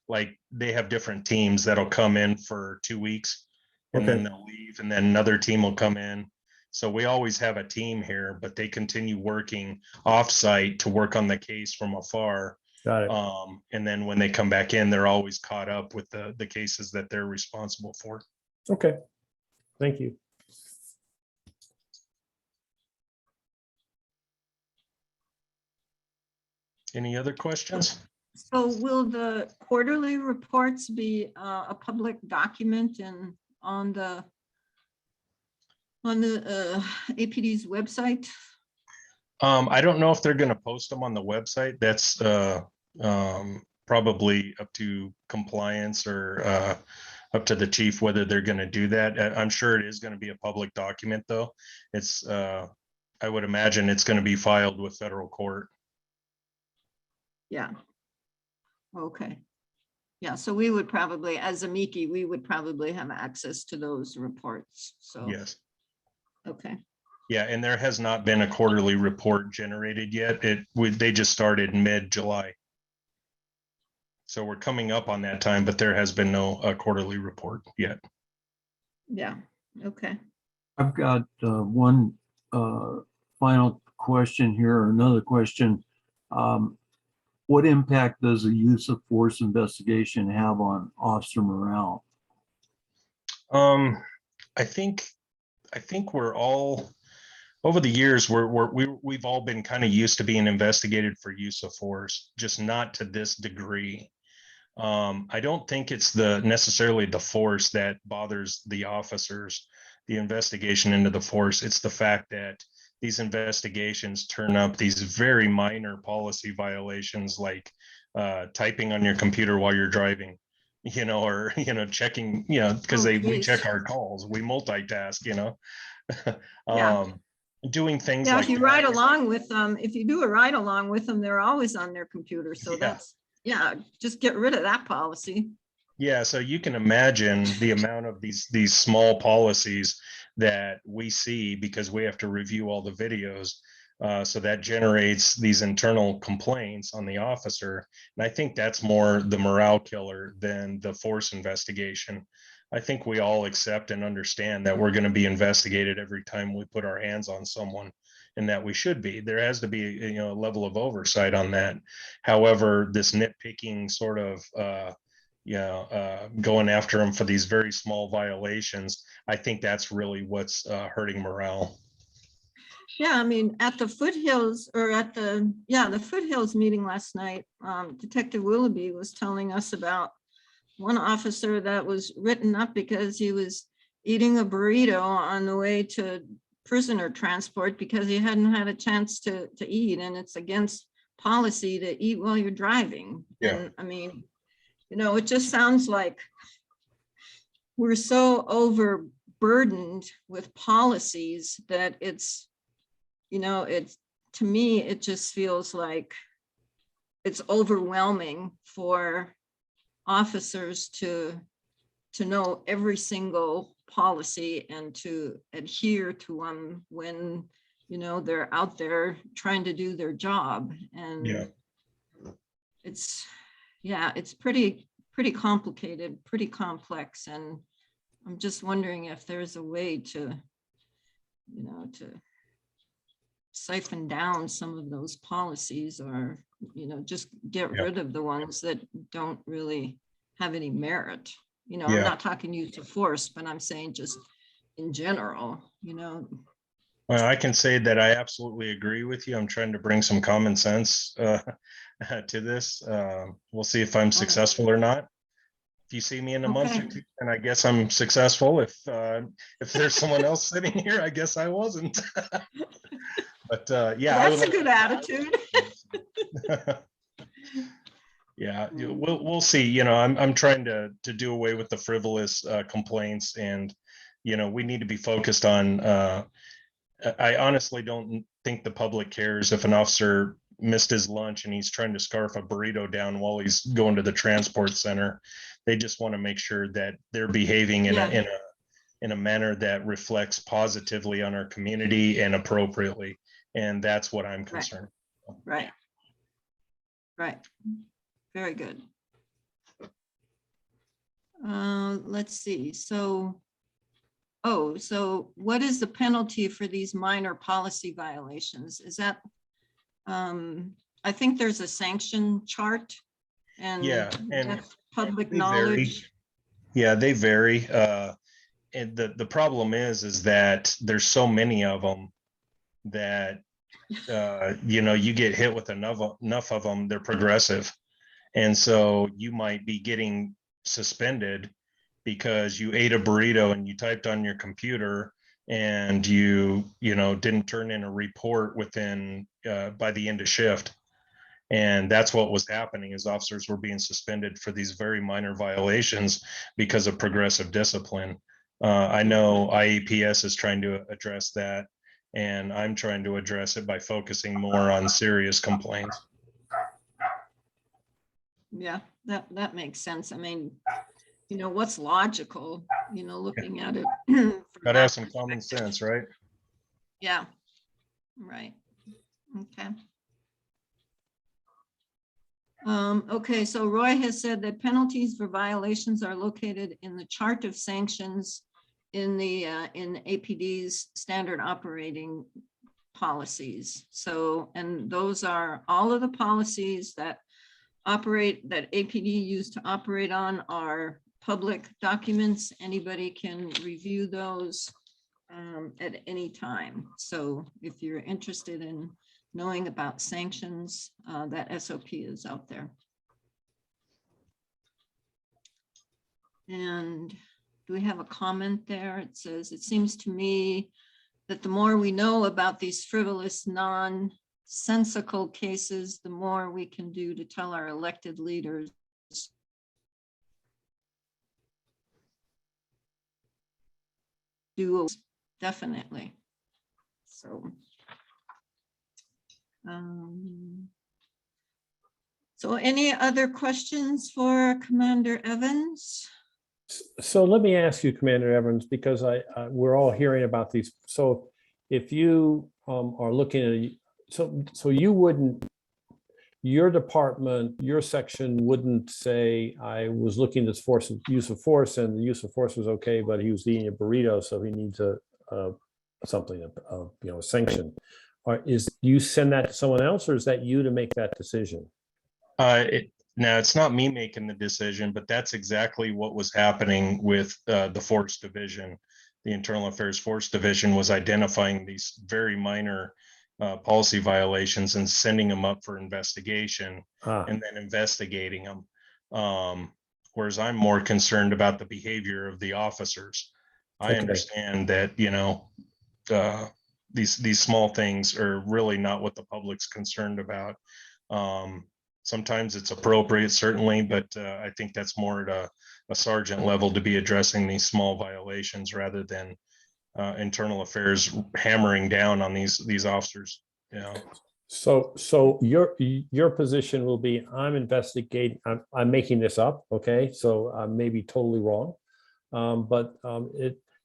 like they have different teams that'll come in for 2 weeks, and then they'll leave, and then another team will come in. So we always have a team here, but they continue working offsite to work on the case from afar. Got it. And then when they come back in, they're always caught up with the cases that they're responsible for. Okay. Thank you. Any other questions? so will the quarterly reports be a public document and on the APD's website? I don't know if they're going to post them on the website. That's probably up to compliance or up to the chief whether they're going to do that. I'm sure it is going to be a public document, though. It's I would imagine it's going to be filed with federal court. Yeah. Okay. Yeah, so we would probably, as a Miki, we would probably have access to those reports. So, Yes. okay. Yeah, and there has not been a quarterly report generated yet. They just started mid-July. So we're coming up on that time, but there has been no quarterly report yet. Yeah, okay. I've got one final question here, or another question. What impact does the use of force investigation have on officer morale? I think we're all, over the years, we've all been kind of used to being investigated for use of force, just not to this degree. I don't think it's necessarily the force that bothers the officers, the investigation into the force. It's the fact that these investigations turn up these very minor policy violations, like typing on your computer while you're driving, or checking, because we check our calls, we multitask, Yeah. doing things Yeah, like if you that. ride along with them, if you do a ride along with them, they're always on their computer. So Yeah. just get rid of that policy. Yeah, so you can imagine the amount of these small policies that we see because we have to review all the videos. So that generates these internal complaints on the officer. And I think that's more the morale killer than the force investigation. I think we all accept and understand that we're going to be investigated every time we put our hands on someone, and that we should be. There has to be, a level of oversight on that. However, this nitpicking sort of, going after them for these very small violations, I think that's really what's hurting morale. Yeah, I mean, at the Foothills or at the Foothills meeting last night, Detective Willoughby was telling us about one officer that was written up because he was eating a burrito on the way to prisoner transport because he hadn't had a chance to eat, and it's against policy to eat while you're driving. Yeah. And I mean, it just sounds like we're so overburdened with policies that it's, to me, it just feels like it's overwhelming for officers to know every single policy and to adhere to them when, they're out there trying to do their job. And it's pretty complicated, pretty complex. And I'm just wondering if there's a way to siphon down some of those policies, or, just get rid of the ones that don't really have any merit. I'm not talking use of force, but I'm saying just in general, Well, I can say that I absolutely agree with you. I'm trying to bring some common sense to this. We'll see if I'm successful or not. If you see me in a month or two, and I guess I'm successful. If there's someone else sitting here, I guess I wasn't. But that's a good attitude. Yeah, we'll see. I'm trying to do away with the frivolous complaints, and we need to be focused on. I honestly don't think the public cares if an officer missed his lunch and he's trying to scarf a burrito down while he's going to the transport center. They just want to make sure that they're behaving in a manner that reflects positively on our community and appropriately. And that's what I'm concerned. Right. Very good. Let's see. So what is the penalty for these minor policy violations? Is that, I think there's a sanction chart, and that's public knowledge. Yeah, they vary. And the problem is that there's so many of them that, you get hit with enough of them, they're progressive. And so you might be getting suspended because you ate a burrito and you typed on your computer and you didn't turn in a report within by the end of shift. And that's what was happening, is officers were being suspended for these very minor violations because of progressive discipline. I know IAPS is trying to address that, and I'm trying to address it by focusing more on serious complaints. Yeah, that makes sense. I mean, what's logical, looking at it. Gotta have some common sense, right? Yeah, right. Okay. Okay, so Roy has said that penalties for violations are located in the chart of sanctions in the in APD's standard operating policies. So, and those are all of the policies that APD used to operate on are public documents. Anybody can review those at any time. So if you're interested in knowing about sanctions, that SOP is out there. And do we have a comment there? It says, it seems to me that the more we know about these frivolous, nonsensical cases, the more we can do to tell our elected leaders do definitely. So any other questions for Commander Evans? So let me ask you, Commander Evans, because we're all hearing about these. So if you are looking So you wouldn't, your department, your section wouldn't say, I was looking at this use of force and the use of force was okay, but he was eating a burrito, so he needs a sanction. Or you send that to someone else, or is that you to make that decision? Now, it's not me making the decision, but that's exactly what was happening with the Force Division. The Internal Affairs Force Division was identifying these very minor policy violations and sending them up for investigation and then investigating them. Whereas I'm more concerned about the behavior of the officers. I understand that, these small things are really not what the public's concerned about. Sometimes it's appropriate, certainly, but I think that's more at a sergeant level to be addressing these small violations rather than internal affairs hammering down on these officers. So your position will be, I'm investigating, I'm making this up, okay? So I may be totally wrong, but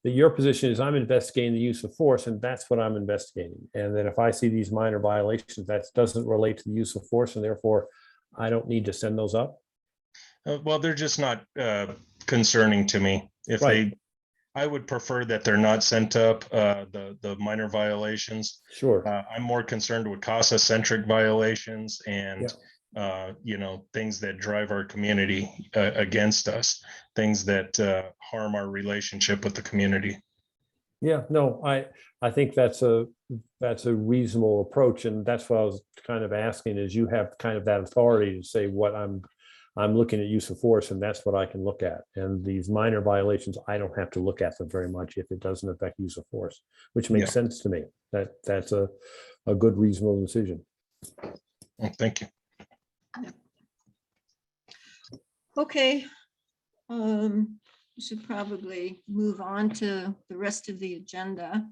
your position is I'm investigating the use of force, and that's what I'm investigating. And then if I see these minor violations, that doesn't relate to the use of force, and therefore I don't need to send those up? Well, they're just not concerning to me. If I would prefer that they're not sent up, the minor violations. Sure. I'm more concerned with CASA-centric violations and things that drive our community against us, things that harm our relationship with the community. Yeah, no, I think that's a reasonable approach, and that's what I was kind of asking, is you have kind of that authority to say what I'm looking at use of force, and that's what I can look at. And these minor violations, I don't have to look at them very much if it doesn't affect use of force, which makes sense to me. That's a good, reasonable decision. Well, thank you. Okay. We should probably move on to the rest of the agenda.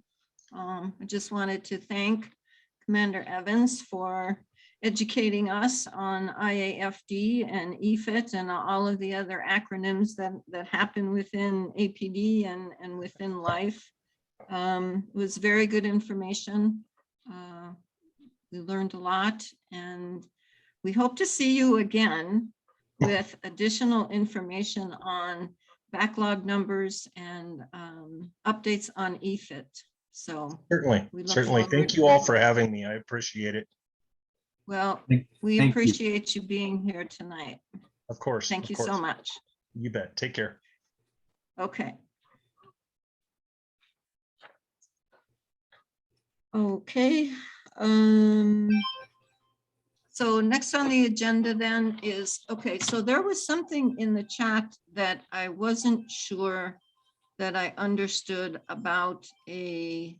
I just wanted to thank Commander Evans for educating us on IAFD and EFIT and all of the other acronyms that happen within APD and within life. It was very good information. We learned a lot, and we hope to see you again with additional information on backlog numbers and updates on EFIT. So certainly. Thank you all for having me. I appreciate it. Well, we appreciate you being here tonight. Of course. Thank you so much. You bet. Take care. Okay. Okay. So next on the agenda then is, okay, so there was something in the chat that I wasn't sure that I understood about a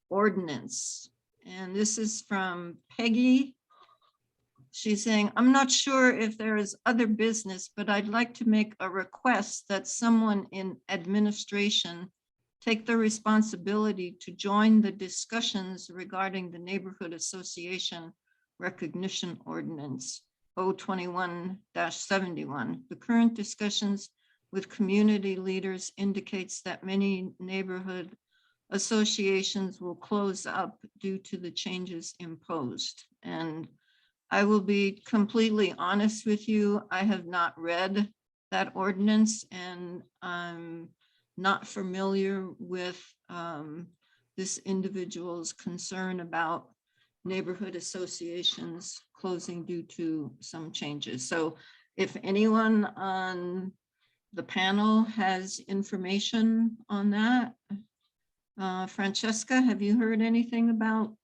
ordinance. And this is from Peggy. She's saying, I'm not sure if there is other business, but I'd like to make a request that someone in administration take the responsibility to join the discussions regarding the Neighborhood Association Recognition Ordinance 021-71. The current discussions with community leaders indicates that many neighborhood associations will close up due to the changes imposed. And I will be completely honest with you, I have not read that ordinance, and I'm not familiar with this individual's concern about neighborhood associations closing due to some changes. So if anyone on the panel has information on that, Francesca, have you heard anything about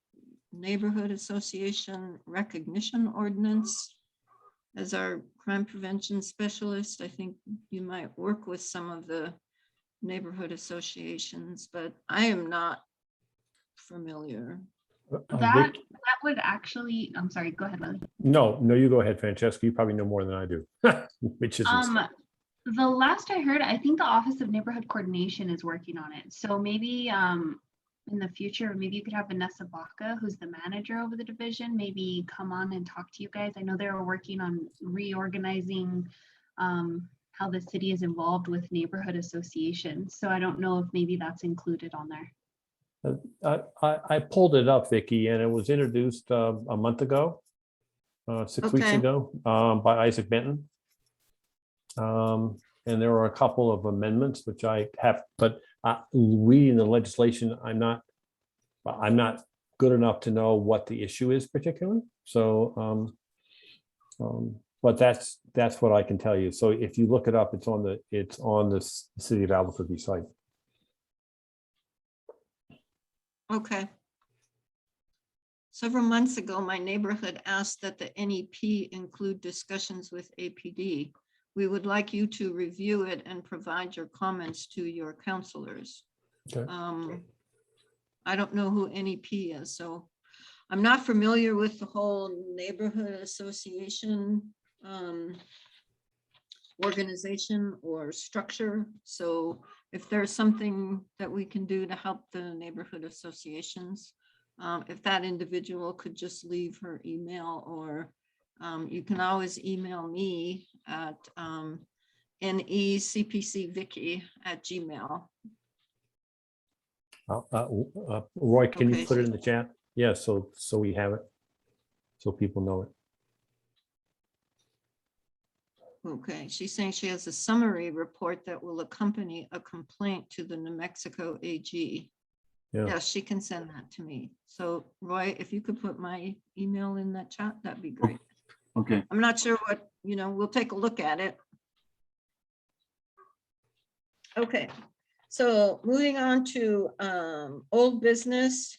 Neighborhood Association Recognition Ordinance? As our crime prevention specialist, I think you might work with some of the neighborhood associations, but I am not familiar. That would actually, I'm sorry, go ahead, Willie. No, you go ahead, Francesca. You probably know more than I do, which is the last I heard, I think the Office of Neighborhood Coordination is working on it. So maybe in the future, maybe you could have Vanessa Baca, who's the manager over the division, maybe come on and talk to you guys. I know they're working on reorganizing how the city is involved with neighborhood associations. So I don't know if maybe that's included on there. I pulled it up, Vicki, and it was introduced a month ago, 6 weeks Okay. ago, by Isaac Benton. And there were a couple of amendments which I have, but reading the legislation, I'm not good enough to know what the issue is particularly. So, but that's what I can tell you. So if you look it up, it's on the City of Albuquerque site. Okay. Several months ago, my neighborhood asked that the NEP include discussions with APD. We would like you to review it and provide your comments to your counselors. Okay. I don't know who NEP is, so I'm not familiar with the whole neighborhood association organization or structure. So if there's something that we can do to help the neighborhood associations, if that individual could just leave her email, or you can always email me at necpcvicki@gmail. Roy, can Okay, you put it so- in the chat? Yeah, so we have it, so people know it. Okay, she's saying she has a summary report that will accompany a complaint to the New Mexico AG. Yeah. Yes, she can send that to me. So Roy, if you could put my email in that chat, that'd be great. Okay, I'm not sure what, we'll take a look at it. Okay, so moving on to old business.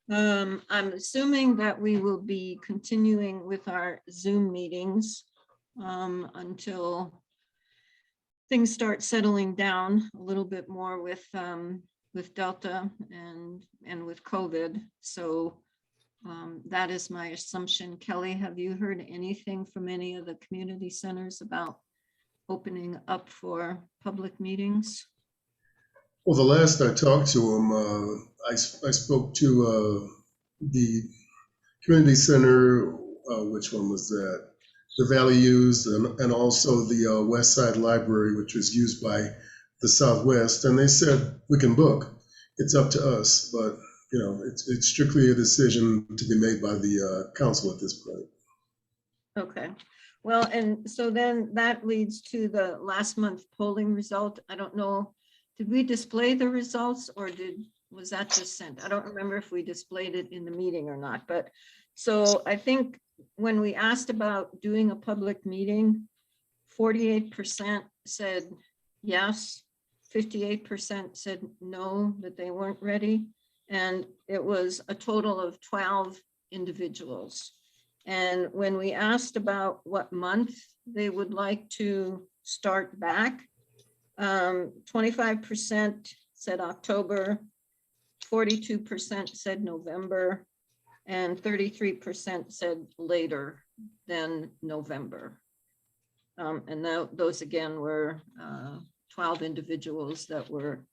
I'm assuming that we will be continuing with our Zoom meetings until things start settling down a little bit more with Delta and with COVID. So that is my assumption. Kelly, have you heard anything from any of the community centers about opening up for public meetings? Well, the last I talked to him, I spoke to the community center, which one was that? The Valley used, and also the West Side Library, which was used by the Southwest, and they said we can book. It's up to us, but it's strictly a decision to be made by the council at this point. Okay, well, and so then that leads to the last month polling result. I don't know, did we display the results, or was that just sent? I don't remember if we displayed it in the meeting or not, but so I think when we asked about doing a public meeting, 48% said yes, 58% said no, that they weren't ready. And it was a total of 12 individuals. And when we asked about what month they would like to start back, 25% said October, 42% said November, and 33% said later than November. And those again were 12 individuals that were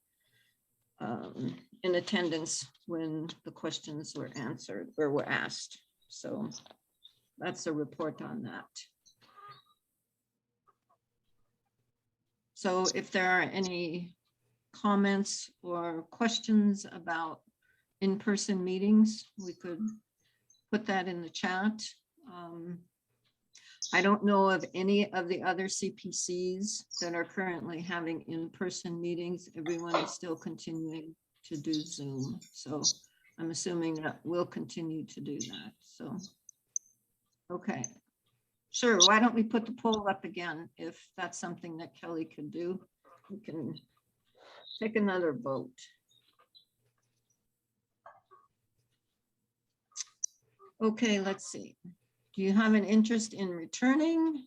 in attendance when the questions were answered or were asked. So that's a report on that. So if there are any comments or questions about in-person meetings, we could put that in the chat. I don't know of any of the other CPCs that are currently having in-person meetings. Everyone is still continuing to do Zoom. So I'm assuming that we'll continue to do that. So, okay. Sure, why don't we put the poll up again? If that's something that Kelly could do, we can take another vote. Okay, let's see. Do you have an interest in returning?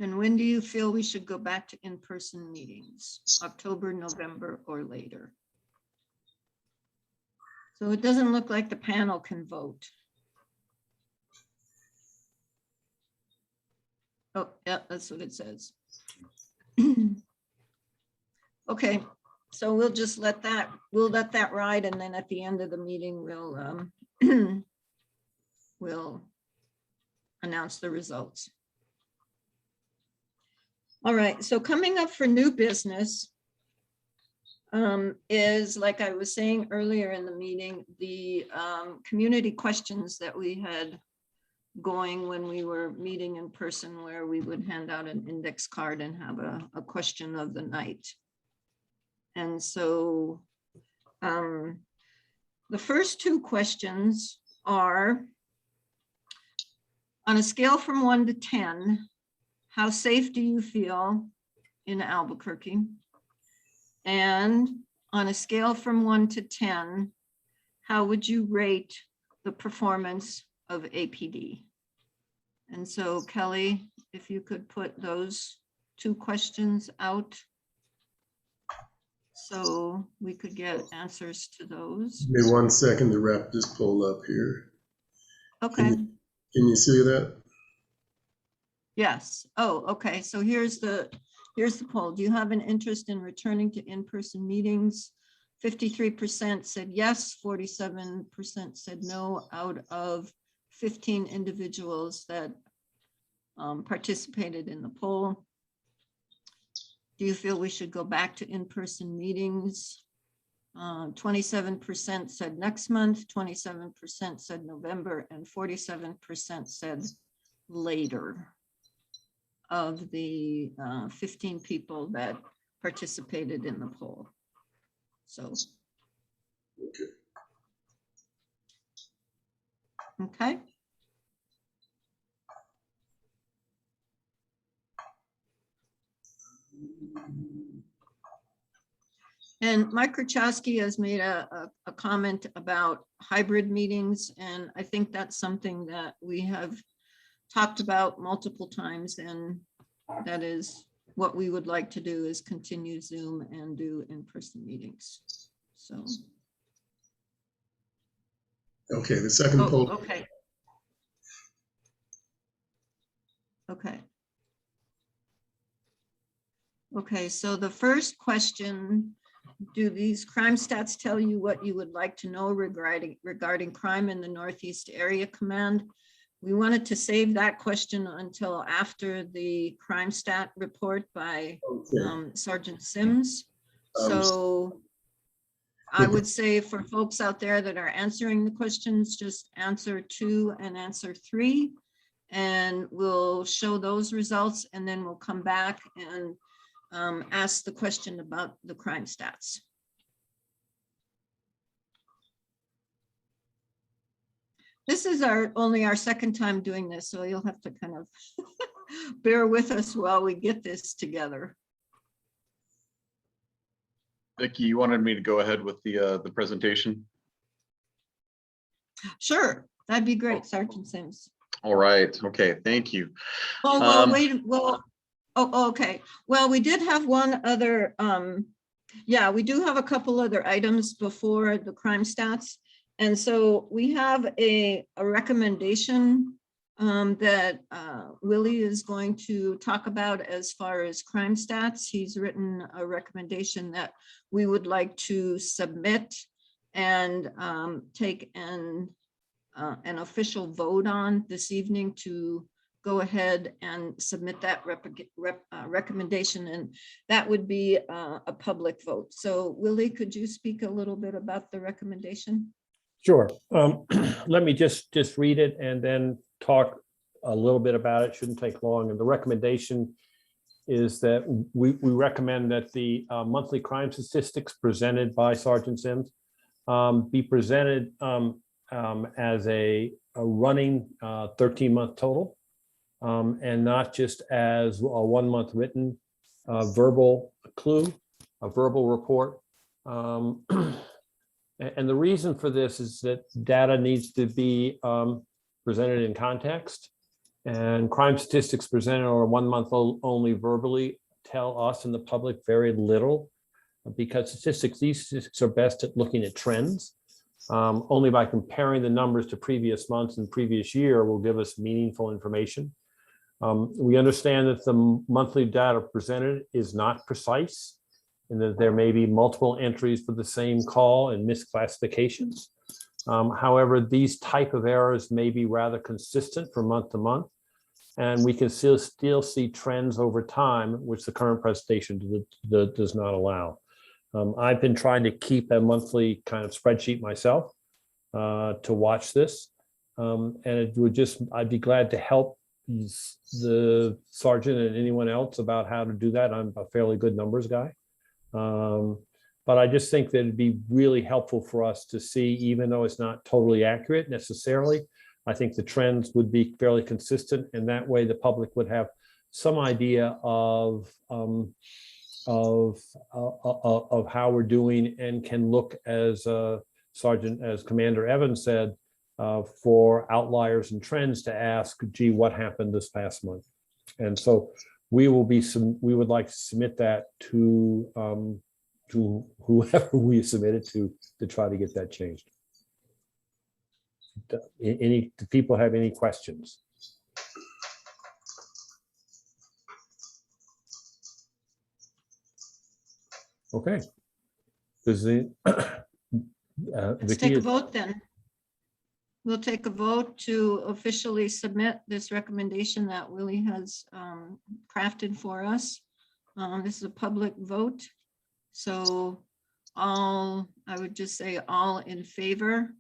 And when do you feel we should go back to in-person meetings? October, November, or later? So it doesn't look like the panel can vote. Oh, yeah, that's what it says. Okay, so we'll just let that ride, and then at the end of the meeting, we'll announce the results. All right, so coming up for new business is, like I was saying earlier in the meeting, the community questions that we had going when we were meeting in person, where we would hand out an index card and have a question of the night. And so the first two questions are, on a scale from 1 to 10, how safe do you feel in Albuquerque? And on a scale from 1 to 10, how would you rate the performance of APD? And so Kelly, if you could put those two questions out so we could get answers to those. Give me 1 second to wrap this poll up here. Okay. Can you see that? Yes. Oh, okay. So here's the poll. Do you have an interest in returning to in-person meetings? 53% said yes, 47% said no out of 15 individuals that participated in the poll. Do you feel we should go back to in-person meetings? 27% said next month, 27% said November, and 47% said later of the 15 people that participated in the poll. So. Okay. And Mike Krachowski has made a comment about hybrid meetings, and I think that's something that we have talked about multiple times, and that is what we would like to do, is continue Zoom and do in-person meetings. So. Okay, the second poll. Okay. Okay. Okay, so the first question, do these crime stats tell you what you would like to know regarding crime in the Northeast Area Command? We wanted to save that question until after the crime stat report by Sergeant Sims. So I would say for folks out there that are answering the questions, just answer 2 and answer 3, and we'll show those results, and then we'll come back and ask the question about the crime stats. This is only our second time doing this, so you'll have to kind of bear with us while we get this together. Vicki, you wanted me to go ahead with the presentation? Sure, that'd be great, Sergeant Sims. All right. Okay. Thank you. Oh, well, oh, okay. Well, we did have one other, yeah, we do have a couple other items before the crime stats. And so we have a recommendation that Willie is going to talk about as far as crime stats. He's written a recommendation that we would like to submit and take an official vote on this evening to go ahead and submit that recommendation, and that would be a public vote. So Willie, could you speak a little bit about the recommendation? Sure. Let me just read it and then talk a little bit about it. Shouldn't take long. And the recommendation is that we recommend that the monthly crime statistics presented by Sergeant Sims be presented as a running 13-month total, and not just as a 1-month written verbal clue, a verbal report. And the reason for this is that data needs to be presented in context, and crime statistics presented on a 1-month only verbally tell us and the public very little, because these statistics are best at looking at trends. Only by comparing the numbers to previous months and previous year will give us meaningful information. We understand that the monthly data presented is not precise, and that there may be multiple entries for the same call and misclassifications. However, these type of errors may be rather consistent from month to month. And we can still see trends over time, which the current presentation does not allow. I've been trying to keep a monthly kind of spreadsheet myself to watch this. And it would I'd be glad to help the sergeant and anyone else about how to do that. I'm a fairly good numbers guy. But I just think that it'd be really helpful for us to see, even though it's not totally accurate necessarily, I think the trends would be fairly consistent, and that way the public would have some idea of how we're doing, and can look, as Commander Evans said, for outliers and trends to ask, gee, what happened this past month? And so we would like to submit that to whoever we submit it to try to get that changed. Do people have any questions? Okay. Let's take a vote then. We'll take a vote to officially submit this recommendation that Willie has crafted for us. This is a public vote. So I would just say all in favor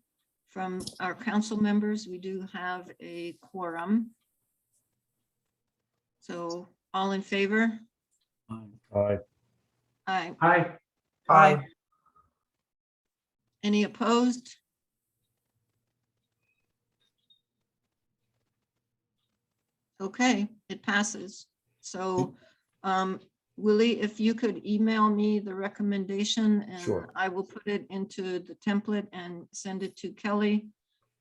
from our council members. We do have a quorum. So all in favor? Aye. Aye. Aye. Aye. Any opposed? Okay, it passes. So Willie, if you could email me the recommendation, and Sure. I will put it into the template and send it to Kelly,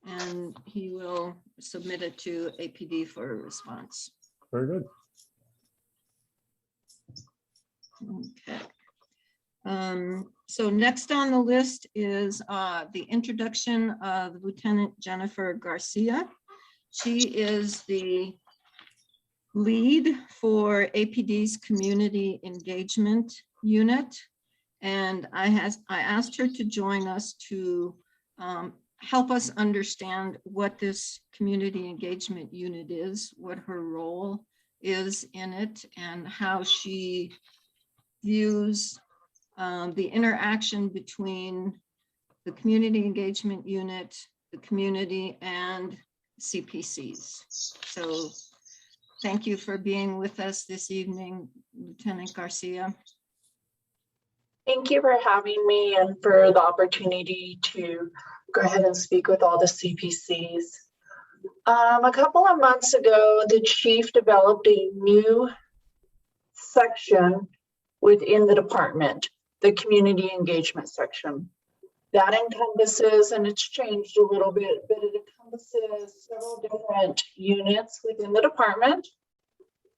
and he will submit it to APD for a response. Very good. Okay. So next on the list is the introduction of Lieutenant Jennifer Garcia. She is the lead for APD's Community Engagement Unit. And I asked her to join us to help us understand what this Community Engagement Unit is, what her role is in it, and how she views the interaction between the Community Engagement Unit, the community, and CPCs. So thank you for being with us this evening, Lieutenant Garcia. Thank you for having me and for the opportunity to go ahead and speak with all the CPCs. A couple of months ago, the chief developed a new section within the department, the community engagement section. That encompasses, and it's changed a little bit, but it encompasses several different units within the department.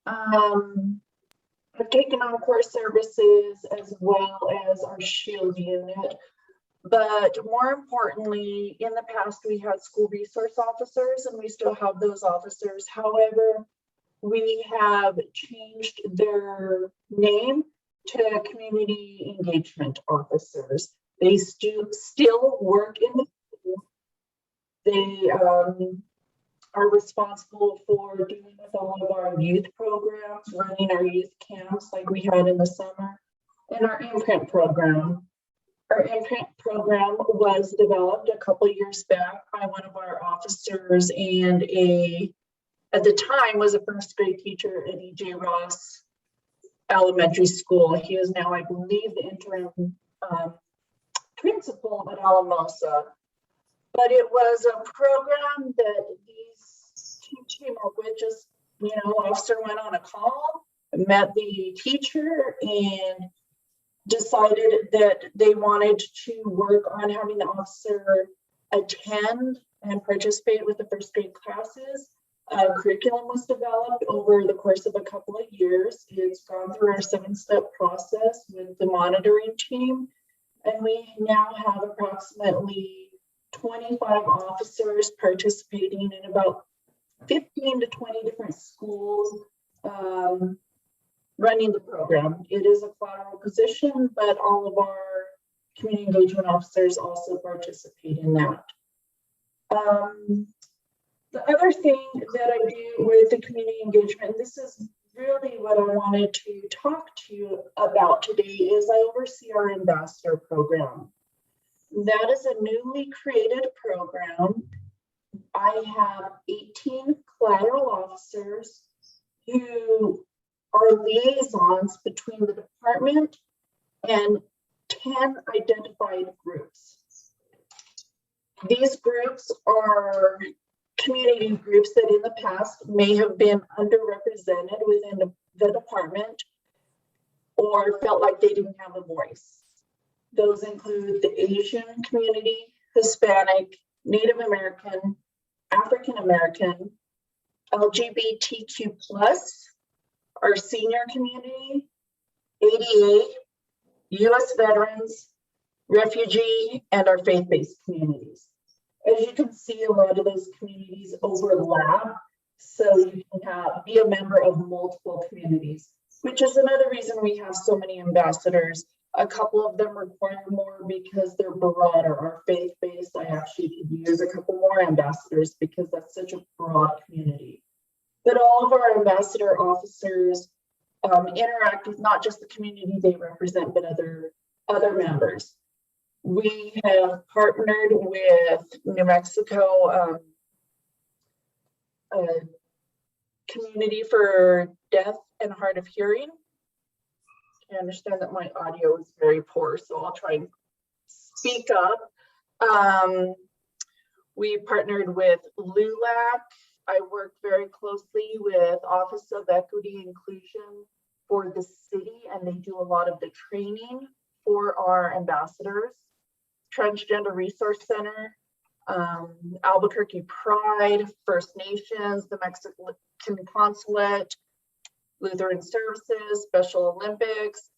I've taken on core services as well as our SHIELD unit. But more importantly, in the past, we had school resource officers, and we still have those officers. However, we have changed their name to community engagement officers. They still work in the school. They are responsible for dealing with all of our youth programs, running our youth camps like we had in the summer, and our imprint program. Our imprint program was developed a couple of years back by one of our officers and at the time was a first grade teacher at E.J. Ross Elementary School. He is now, I believe, the interim principal at Alamosa. But it was a program that these two came up with. Just, officer went on a call, met the teacher, and decided that they wanted to work on having the officer attend and participate with the first grade classes. A curriculum was developed over the course of a couple of years. It's gone through our 7-step process with the monitoring team. And we now have approximately 25 officers participating in about 15 to 20 different schools running the program. It is a collateral position, but all of our community engagement officers also participate in that. The other thing that I do with the community engagement, and this is really what I wanted to talk to you about today, is I oversee our ambassador program. That is a newly created program. I have 18 collateral officers who are liaisons between the department and 10 identified groups. These groups are community groups that in the past may have been underrepresented within the department or felt like they didn't have a voice. Those include the Asian community, Hispanic, Native American, African American, LGBTQ+, our senior community, ADA, US veterans, refugee, and our faith-based communities. As you can see, a lot of those communities overlap, so you can be a member of multiple communities, which is another reason we have so many ambassadors. A couple of them require more because they're broader. Our faith-based, I actually could use a couple more ambassadors because that's such a broad community. But all of our ambassador officers interact with not just the community they represent, but other members. We have partnered with New Mexico Community for Deaf and Hard of Hearing. I understand that my audio is very poor, so I'll try and speak up. We partnered with LULAC. I work very closely with Office of Equity Inclusion for the city, and they do a lot of the training for our ambassadors. Transgender Resource Center, Albuquerque Pride, First Nations, the Mexican Consulate, Lutheran Services, Special Olympics,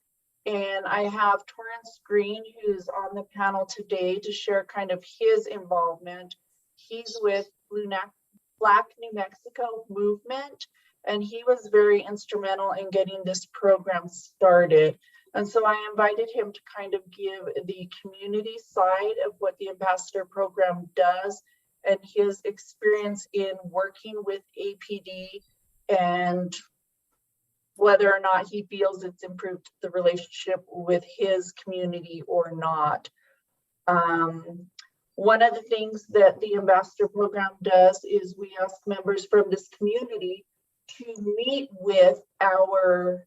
and I have Torrance Green, who's on the panel today to share kind of his involvement. He's with Black New Mexico movement, and he was very instrumental in getting this program started. And so I invited him to kind of give the community side of what the ambassador program does and his experience in working with APD and whether or not he feels it's improved the relationship with his community or not. One of the things that the ambassador program does is we ask members from this community to meet with our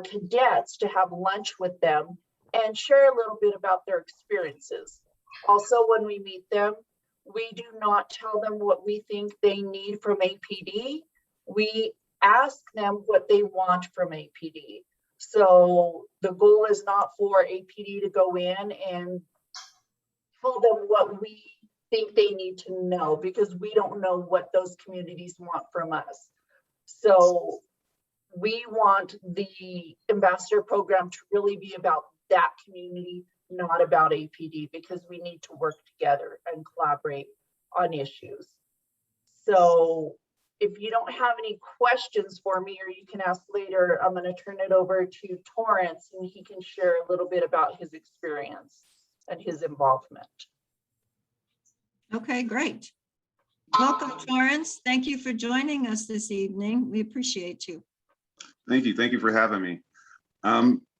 cadets, to have lunch with them and share a little bit about their experiences. Also, when we meet them, we do not tell them what we think they need from APD. We ask them what they want from APD. So the goal is not for APD to go in and tell them what we think they need to know, because we don't know what those communities want from us. So we want the ambassador program to really be about that community, not about APD, because we need to work together and collaborate on issues. So if you don't have any questions for me, or you can ask later, I'm going to turn it over to Torrance and he can share a little bit about his experience and his involvement. Okay, great. Welcome, Torrance. Thank you for joining us this evening. We appreciate you. Thank you. Thank you for having me.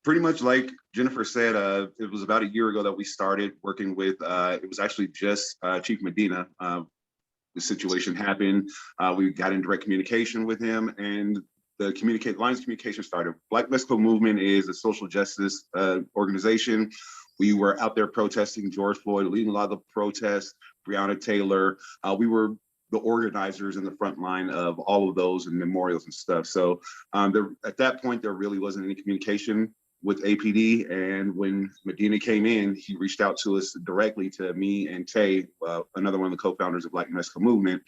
Pretty much like Jennifer said, it was about a year ago that we started working with, it was actually just Chief Medina. The situation happened. We got in direct communication with him, and the lines of communication started. Black Mexico Movement is a social justice organization. We were out there protesting George Floyd, leading a lot of the protests, Breonna Taylor. We were the organizers in the front line of all of those and memorials and stuff. So at that point, there really wasn't any communication with APD. And when Medina came in, he reached out to us directly, to me and Tay, another one of the co-founders of Black Mexico Movement.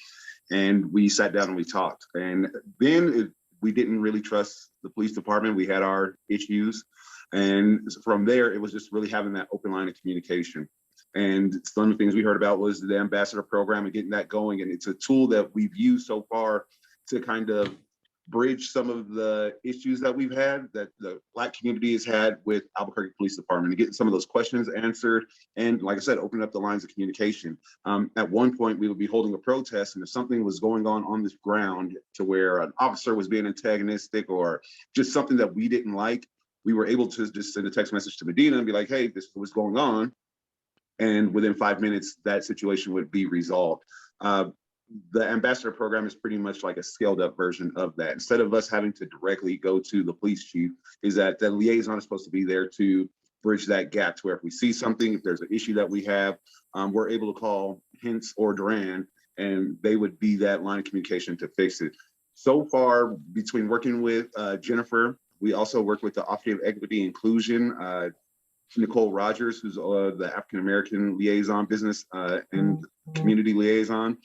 And we sat down and we talked. And then we didn't really trust the police department. We had our issues. And from there, it was just really having that open line of communication. And some of the things we heard about was the ambassador program and getting that going. And it's a tool that we've used so far to kind of bridge some of the issues that we've had, that the Black community has had with Albuquerque Police Department, and getting some of those questions answered. And like I said, opening up the lines of communication. At one point, we would be holding a protest, and if something was going on this ground to where an officer was being antagonistic or just something that we didn't like, we were able to just send a text message to Medina and be like, hey, this is what's going on. And within 5 minutes, that situation would be resolved. The ambassador program is pretty much like a scaled up version of that. Instead of us having to directly go to the police chief, is that the liaison is supposed to be there to bridge that gap to where if we see something, if there's an issue that we have, we're able to call Hintz or Duran, and they would be that line of communication to fix it. So far, between working with Jennifer, we also work with the Office of Equity Inclusion, Nicole Rogers, who's the African-American liaison, business and community liaison.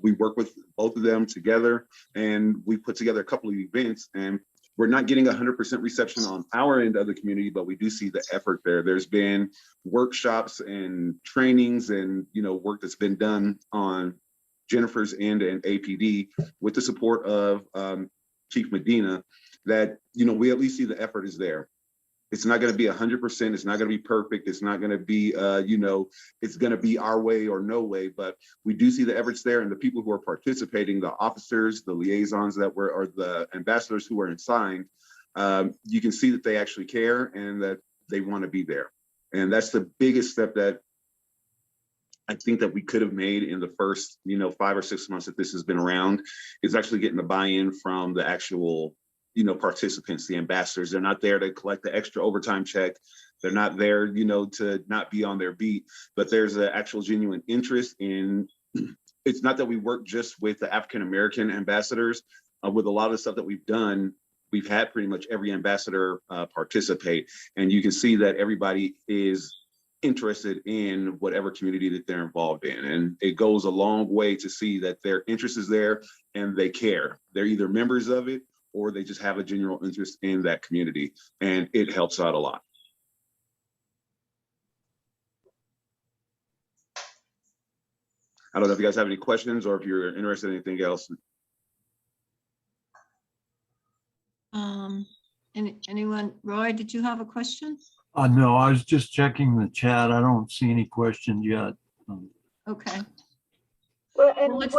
We work with both of them together, and we put together a couple of events, and we're not getting 100% reception on our end of the community, but we do see the effort there. There's been workshops and trainings and, you know, work that's been done on Jennifer's end and APD with the support of Chief Medina, that, you know, we at least see the effort is there. It's not going to be 100%. It's not going to be perfect. It's not going to be, you know, it's going to be our way or no way. But we do see the efforts there, and the people who are participating, the officers, the liaisons that were, or the ambassadors who were assigned, you can see that they actually care and that they want to be there. And that's the biggest step that I think that we could have made in the first, you know, 5 or 6 months that this has been around, is actually getting the buy-in from the actual, you know, participants, the ambassadors. They're not there to collect the extra overtime check. They're not there, you know, to not be on their beat, but there's an actual genuine interest in, it's not that we work just with the African-American ambassadors. With a lot of the stuff that we've done, we've had pretty much every ambassador participate. And you can see that everybody is interested in whatever community that they're involved in. And it goes a long way to see that their interest is there and they care. They're either members of it or they just have a general interest in that community, and it helps out a lot. I don't know if you guys have any questions or if you're interested in anything else. Anyone? Roy, did you have a question? No, I was just checking the chat. I don't see any questions yet. Okay. Well, and Well,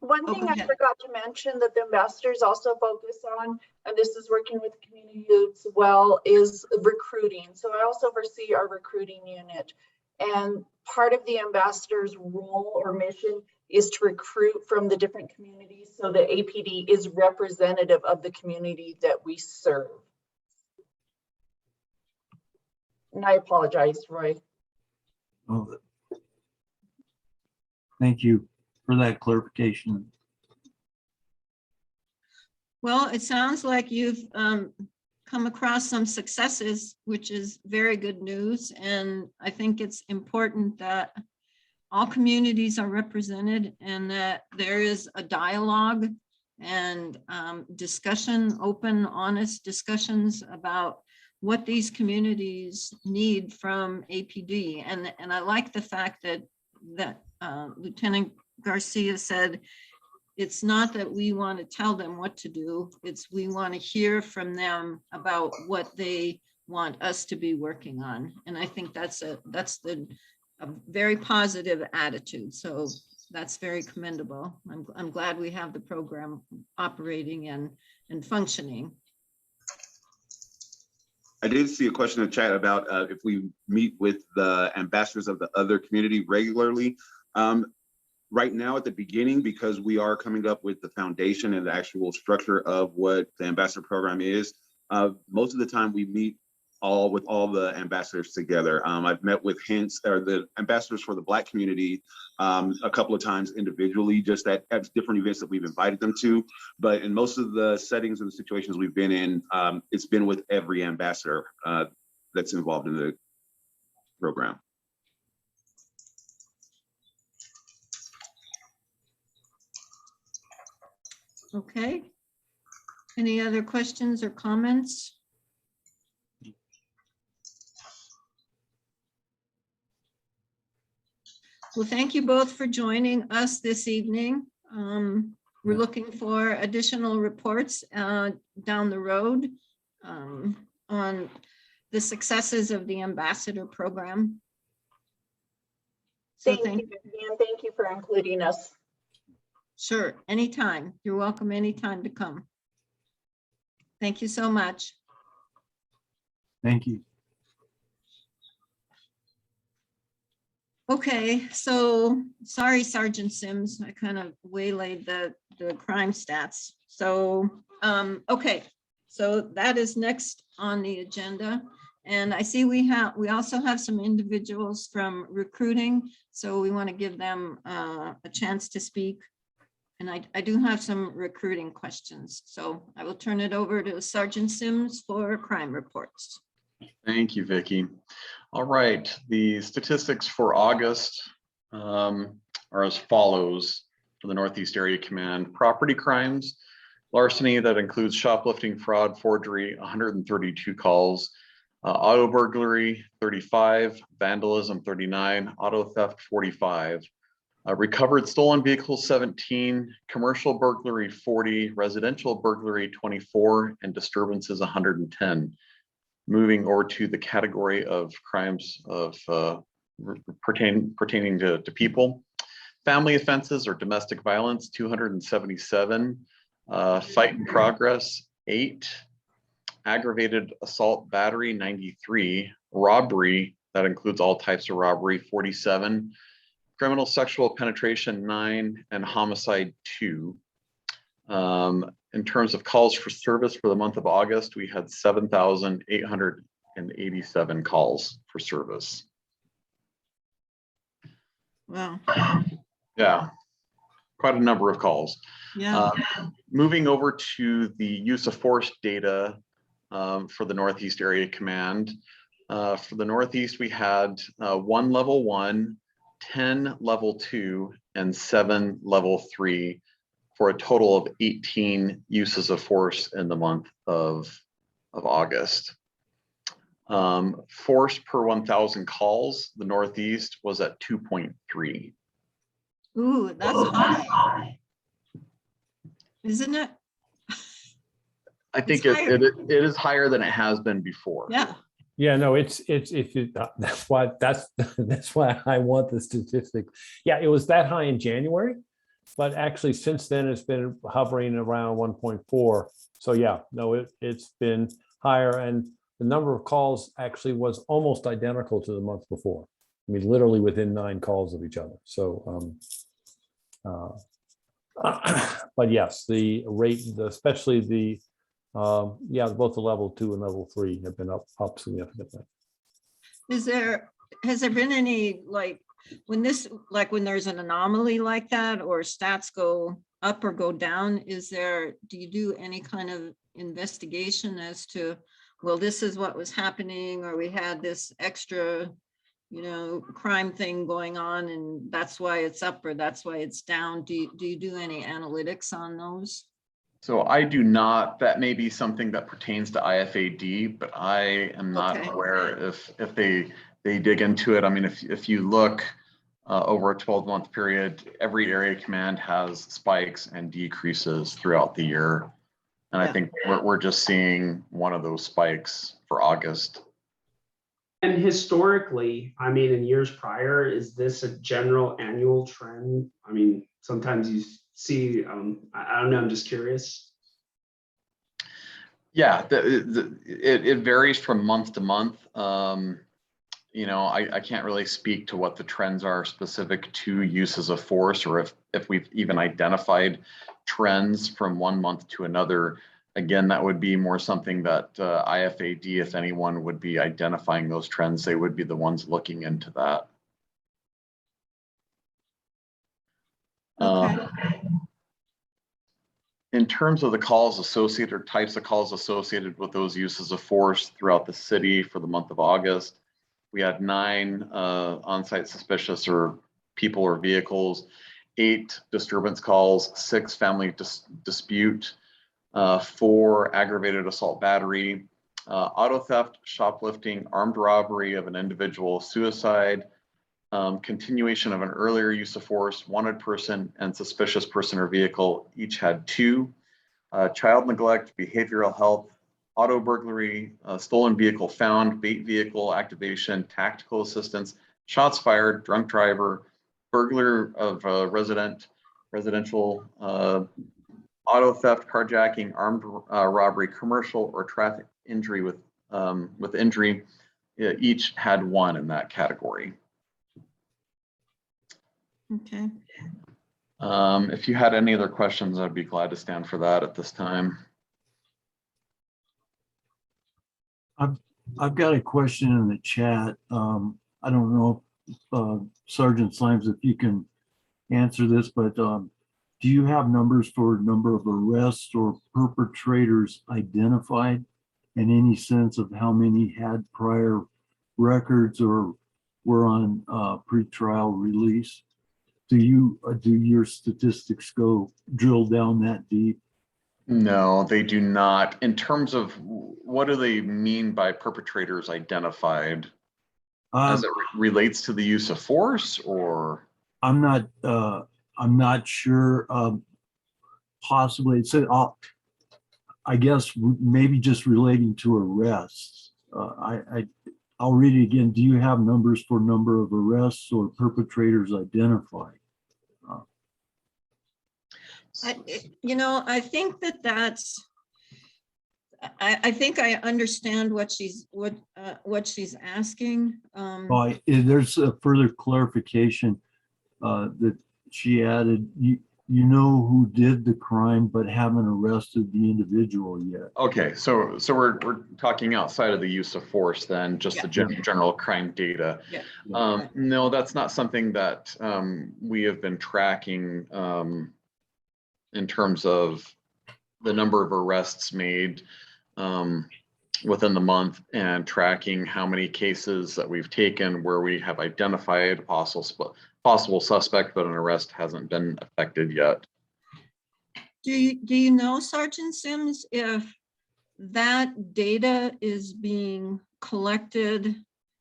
one thing I forgot to mention that the ambassadors also focus on, and this is working with the community as well, is recruiting. So I also oversee our recruiting unit. And part of the ambassador's role or mission is to recruit from the different communities, so the APD is representative of the community that we serve. And I apologize, Roy. Oh, thank you for that clarification. Well, it sounds like you've come across some successes, which is very good news. And I think it's important that all communities are represented and that there is a dialogue and discussion, open, honest discussions about what these communities need from APD. And I like the fact that Lieutenant Garcia said, it's not that we want to tell them what to do, it's we want to hear from them about what they want us to be working on. And I think that's a very positive attitude. So that's very commendable. I'm glad we have the program operating and functioning. I did see a question in the chat about if we meet with the ambassadors of the other community regularly. Right now at the beginning, because we are coming up with the foundation and the actual structure of what the ambassador program is, most of the time we meet with all the ambassadors together. I've met with the ambassadors for the Black community a couple of times individually, just at different events that we've invited them to. But in most of the settings and the situations we've been in, it's been with every ambassador that's involved in the program. Okay. Any other questions or comments? Well, thank you both for joining us this evening. we're looking for additional reports down the road on the successes of the ambassador program. So Thank you, Vicki, and thank you for including us. Sure, anytime. You're welcome anytime to come. Thank you so much. Thank you. Okay, so sorry, Sergeant Sims, I kind of waylaid the crime stats. So, okay, so that is next on the agenda. And I see we also have some individuals from recruiting, so we want to give them a chance to speak. And I do have some recruiting questions, so I will turn it over to Sergeant Sims for crime reports. Thank you, Vicki. All right, the statistics for August are as follows for the Northeast Area Command. Property crimes, larceny, that includes shoplifting, fraud, forgery, 132 calls. Auto burglary, 35, vandalism, 39, auto theft, 45. Recovered stolen vehicles, 17, commercial burglary, 40, residential burglary, 24, and disturbances, 110. Moving over to the category of crimes of pertaining to people. Family offenses or domestic violence, 277. Fight in progress, 8. Aggravated assault battery, 93. Robbery, that includes all types of robbery, 47. Criminal sexual penetration, 9. And homicide, 2. In terms of calls for service for the month of August, we had 7,887 calls for service. Wow. Yeah, quite a number of calls. Yeah. Moving over to the use of force data for the Northeast Area Command. For the Northeast, we had 1 level 1, 10 level 2, and 7 level 3. For a total of 18 uses of force in the month of August. Force per 1,000 calls, the Northeast was at 2.3. Ooh, that's high. Isn't it? I think it is higher than it has been before. Yeah. Yeah, no, it's that's why I want the statistic. Yeah, it was that high in January. But actually, since then, it's been hovering around 1.4. So yeah, no, it's been higher. And the number of calls actually was almost identical to the month before. I mean, literally within 9 calls of each other. So, but yes, the rate, especially the, both the level 2 and level 3 have been up significantly. Has there been any, when there's an anomaly like that, or stats go up or go down, do you do any kind of investigation as to, well, this is what was happening, or we had this extra, crime thing going on and that's why it's up or that's why it's down? Do you do any analytics on those? So I do not. That may be something that pertains to IAFD, but I am not aware if they dig into it. I mean, if you look over a 12-month period, every area command has spikes and decreases throughout the year. And I think we're just seeing one of those spikes for August. And historically, I mean, in years prior, is this a general annual trend? I mean, sometimes you see, I don't know, I'm just curious. Yeah, it varies from month to month. I can't really speak to what the trends are specific to uses of force, or if we've even identified trends from one month to another. Again, that would be more something that IAFD, if anyone, would be identifying those trends. They would be the ones looking into that. Okay. In terms of the calls associated, or types of calls associated with those uses of force throughout the city for the month of August, we had 9 on-site suspicious or people or vehicles, 8 disturbance calls, 6 family dispute, 4 aggravated assault battery, auto theft, shoplifting, armed robbery of an individual, suicide, continuation of an earlier use of force, wanted person, and suspicious person or vehicle each had 2. Child neglect, behavioral health, auto burglary, stolen vehicle found, bait vehicle activation, tactical assistance, shots fired, drunk driver, burglar of residential, auto theft, carjacking, armed robbery, commercial or traffic injury with injury. Each had 1 in that category. Okay. If you had any other questions, I'd be glad to stand for that at this time. I've got a question in the chat. I don't know if Sergeant Slimes, if you can answer this, but do you have numbers for number of arrests or perpetrators identified, and any sense of how many had prior records or were on pretrial release? Do your statistics go drill down that deep? No, they do not. In terms of what do they mean by perpetrators identified? As it relates to the use of force, or? I'm not sure. Possibly, it's I guess maybe just relating to arrests. I'll read it again. Do you have numbers for number of arrests or perpetrators identified? I think that's. I think I understand what she's asking. There's a further clarification that she added. You know who did the crime, but haven't arrested the individual yet. Okay, so we're talking outside of the use of force then, just the general crime data. Yeah. No, that's not something that we have been tracking in terms of the number of arrests made within the month, and tracking how many cases that we've taken where we have identified a possible suspect, but an arrest hasn't been effected yet. Do you know, Sergeant Sims, if that data is being collected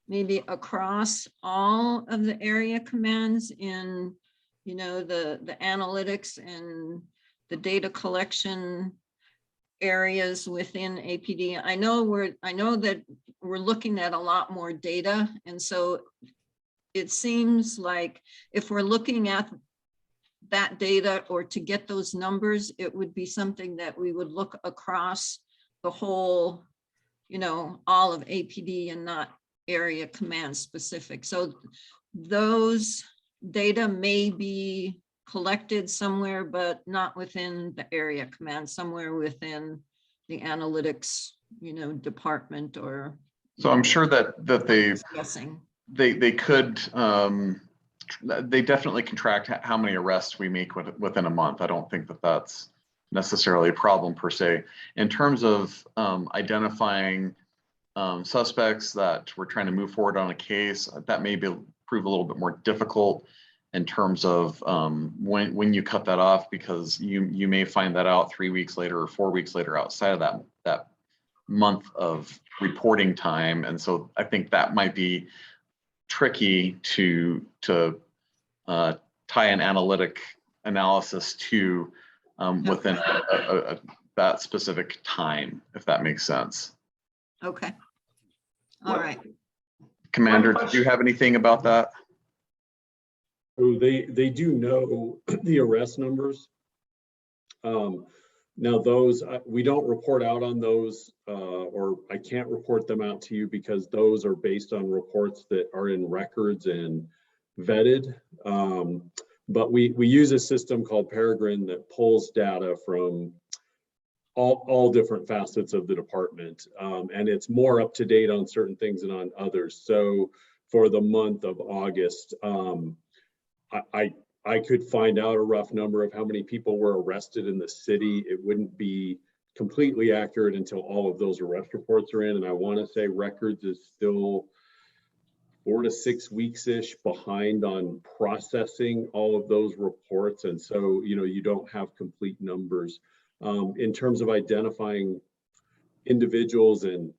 maybe across all of the area commands in, the analytics and the data collection areas within APD? I know that we're looking at a lot more data, and so it seems like if we're looking at that data or to get those numbers, it would be something that we would look across the whole, all of APD and not area command specific. So those data may be collected somewhere, but not within the area command, somewhere within the analytics, department or. So I'm sure that they could, they definitely can track how many arrests we make within a month. I don't think that that's necessarily a problem per se. In terms of identifying suspects that we're trying to move forward on a case, that may prove a little bit more difficult in terms of when you cut that off, because you may find that out 3 weeks later or 4 weeks later outside of that month of reporting time. And so I think that might be tricky to tie an analytic analysis to within that specific time, if that makes sense. Okay. All right. Commander, did you have anything about that? Oh, they do know the arrest numbers. Now those, we don't report out on those, or I can't report them out to you because those are based on reports that are in records and vetted. But we use a system called Peregrine that pulls data from all different facets of the department. And it's more up to date on certain things than on others. So for the month of August, I could find out a rough number of how many people were arrested in the city. It wouldn't be completely accurate until all of those arrest reports are in. And I want to say records is still 4 to 6 weeks-ish behind on processing all of those reports. And so, you don't have complete numbers. In terms of identifying individuals and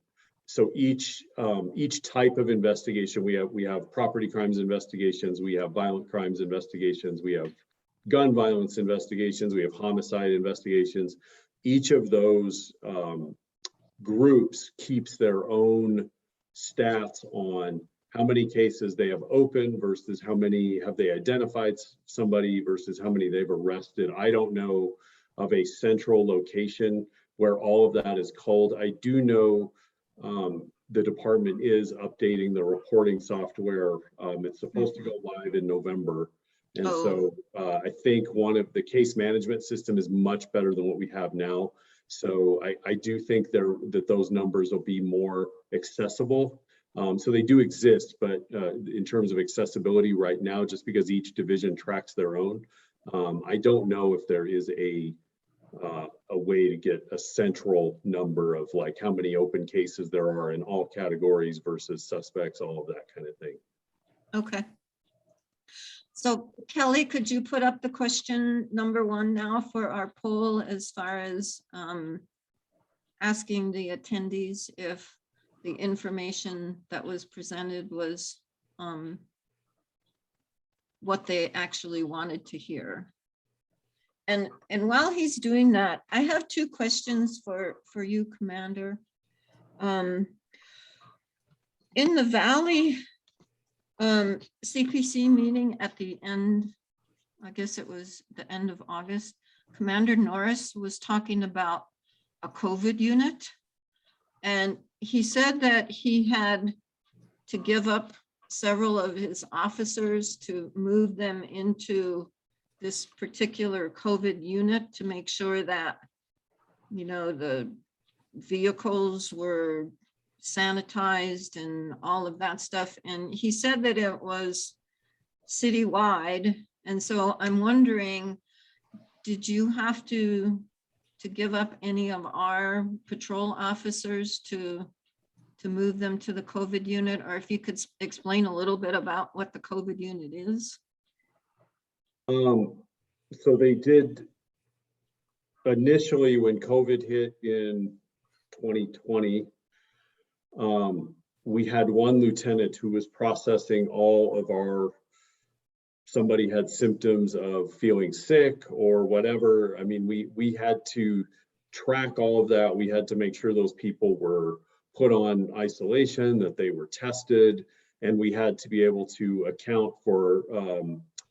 So each type of investigation, we have property crimes investigations, we have violent crimes investigations, we have gun violence investigations, we have homicide investigations. Each of those groups keeps their own stats on how many cases they have opened versus how many have they identified somebody versus how many they've arrested. I don't know of a central location where all of that is culled. I do know the department is updating the reporting software. It's supposed to go live in November. And so I think one of the case management system is much better than what we have now. So I do think that those numbers will be more accessible. So they do exist, but in terms of accessibility right now, just because each division tracks their own, I don't know if there is a way to get a central number of like how many open cases there are in all categories versus suspects, all of that kind of thing. Okay. So Kelly, could you put up the question number 1 now for our poll as far as asking the attendees if the information that was presented was what they actually wanted to hear? And while he's doing that, I have 2 questions for you, Commander. In the Valley CPC meeting at the end, I guess it was the end of August, Commander Norris was talking about a COVID unit. And he said that he had to give up several of his officers to move them into this particular COVID unit to make sure that, you know, the vehicles were sanitized and all of that stuff. And he said that it was citywide. And so I'm wondering, did you have to give up any of our patrol officers to move them to the COVID unit? Or if you could explain a little bit about what the COVID unit is. So they did initially when COVID hit in 2020, we had one lieutenant who was processing all of our, somebody had symptoms of feeling sick or whatever. I mean, we had to track all of that. We had to make sure those people were put on isolation, that they were tested, and we had to be able to account for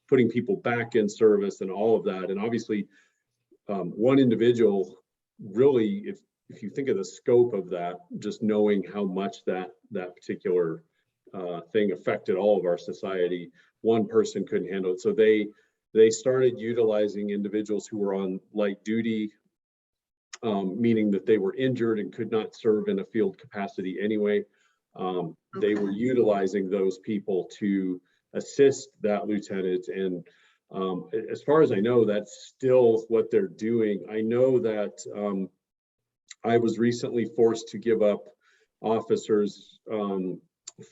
putting people back in service and all of that. And obviously, one individual really, if you think of the scope of that, just knowing how much that particular thing affected all of our society, one person couldn't handle it. So they started utilizing individuals who were on light duty, meaning that they were injured and could not serve in a field capacity anyway. They were utilizing those people to assist that lieutenant. And as far as I know, that's still what they're doing. I know that I was recently forced to give up officers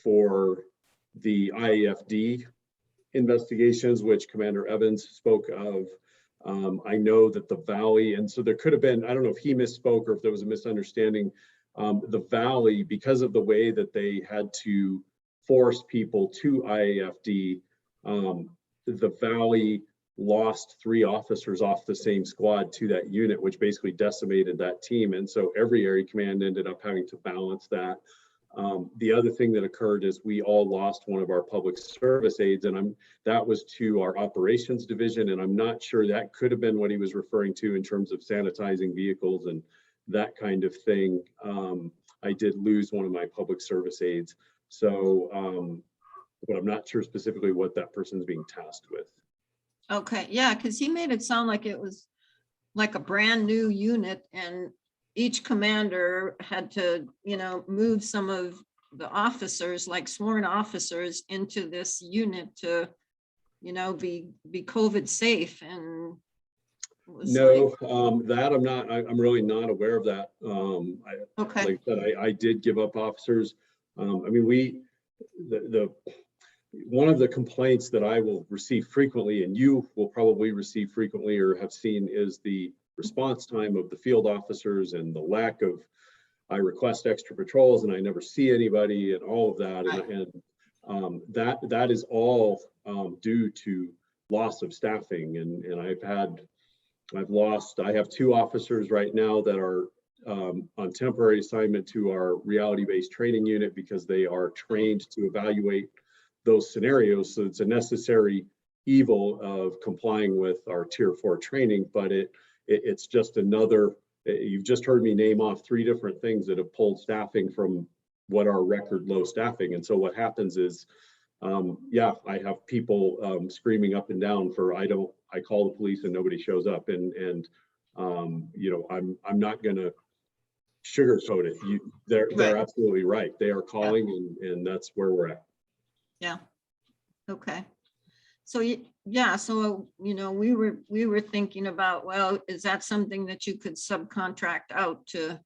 for the IAFD investigations, which Commander Evans spoke of. I know that the Valley, and so there could have been, I don't know if he misspoke or if there was a misunderstanding. The Valley, because of the way that they had to force people to IAFD, the Valley lost 3 officers off the same squad to that unit, which basically decimated that team. And so every area command ended up having to balance that. The other thing that occurred is we all lost one of our public service aides, and that was to our operations division. And I'm not sure, that could have been what he was referring to in terms of sanitizing vehicles and that kind of thing. I did lose one of my public service aides. So, but I'm not sure specifically what that person's being tasked with. Okay, yeah, because he made it sound like it was like a brand new unit and each commander had to, you know, move some of the officers, like sworn officers, into this unit to, you know, be COVID safe. And no, that I'm really not aware of that. Okay. Like I said, I did give up officers. I mean, one of the complaints that I will receive frequently, and you will probably receive frequently or have seen, is the response time of the field officers and the lack of I request extra patrols and I never see anybody and all of that. That is all due to loss of staffing. And I have 2 officers right now that are on temporary assignment to our reality-based training unit because they are trained to evaluate those scenarios. So it's a necessary evil of complying with our tier 4 training, but it's just another, you've just heard me name off 3 different things that have pulled staffing from what are record low staffing. And so what happens is, yeah, I have people screaming up and down for, I call the police and nobody shows up. And you know, I'm not gonna sugarcoat it. They're absolutely right. They are calling, and that's where we're at. Yeah. Okay. So yeah, so you know, we were thinking about, well, is that something that you could subcontract out to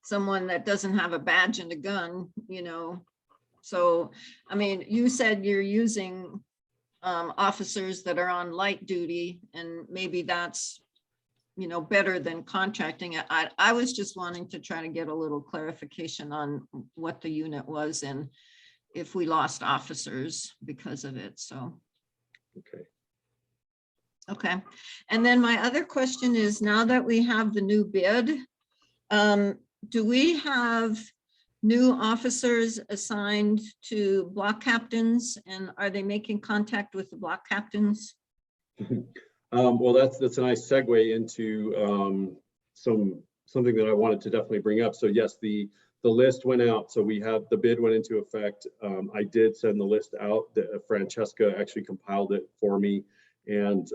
someone that doesn't have a badge and a gun, you know? So I mean, you said you're using officers that are on light duty, and maybe that's, you know, better than contracting it. I was just wanting to try to get a little clarification on what the unit was and if we lost officers because of it. So okay. And then my other question is, now that we have the new bid, do we have new officers assigned to block captains, and are they making contact with the block captains? Well, that's a nice segue into something that I wanted to definitely bring up. So yes, the list went out. So the bid went into effect. I did send the list out. Francesca actually compiled it for me, and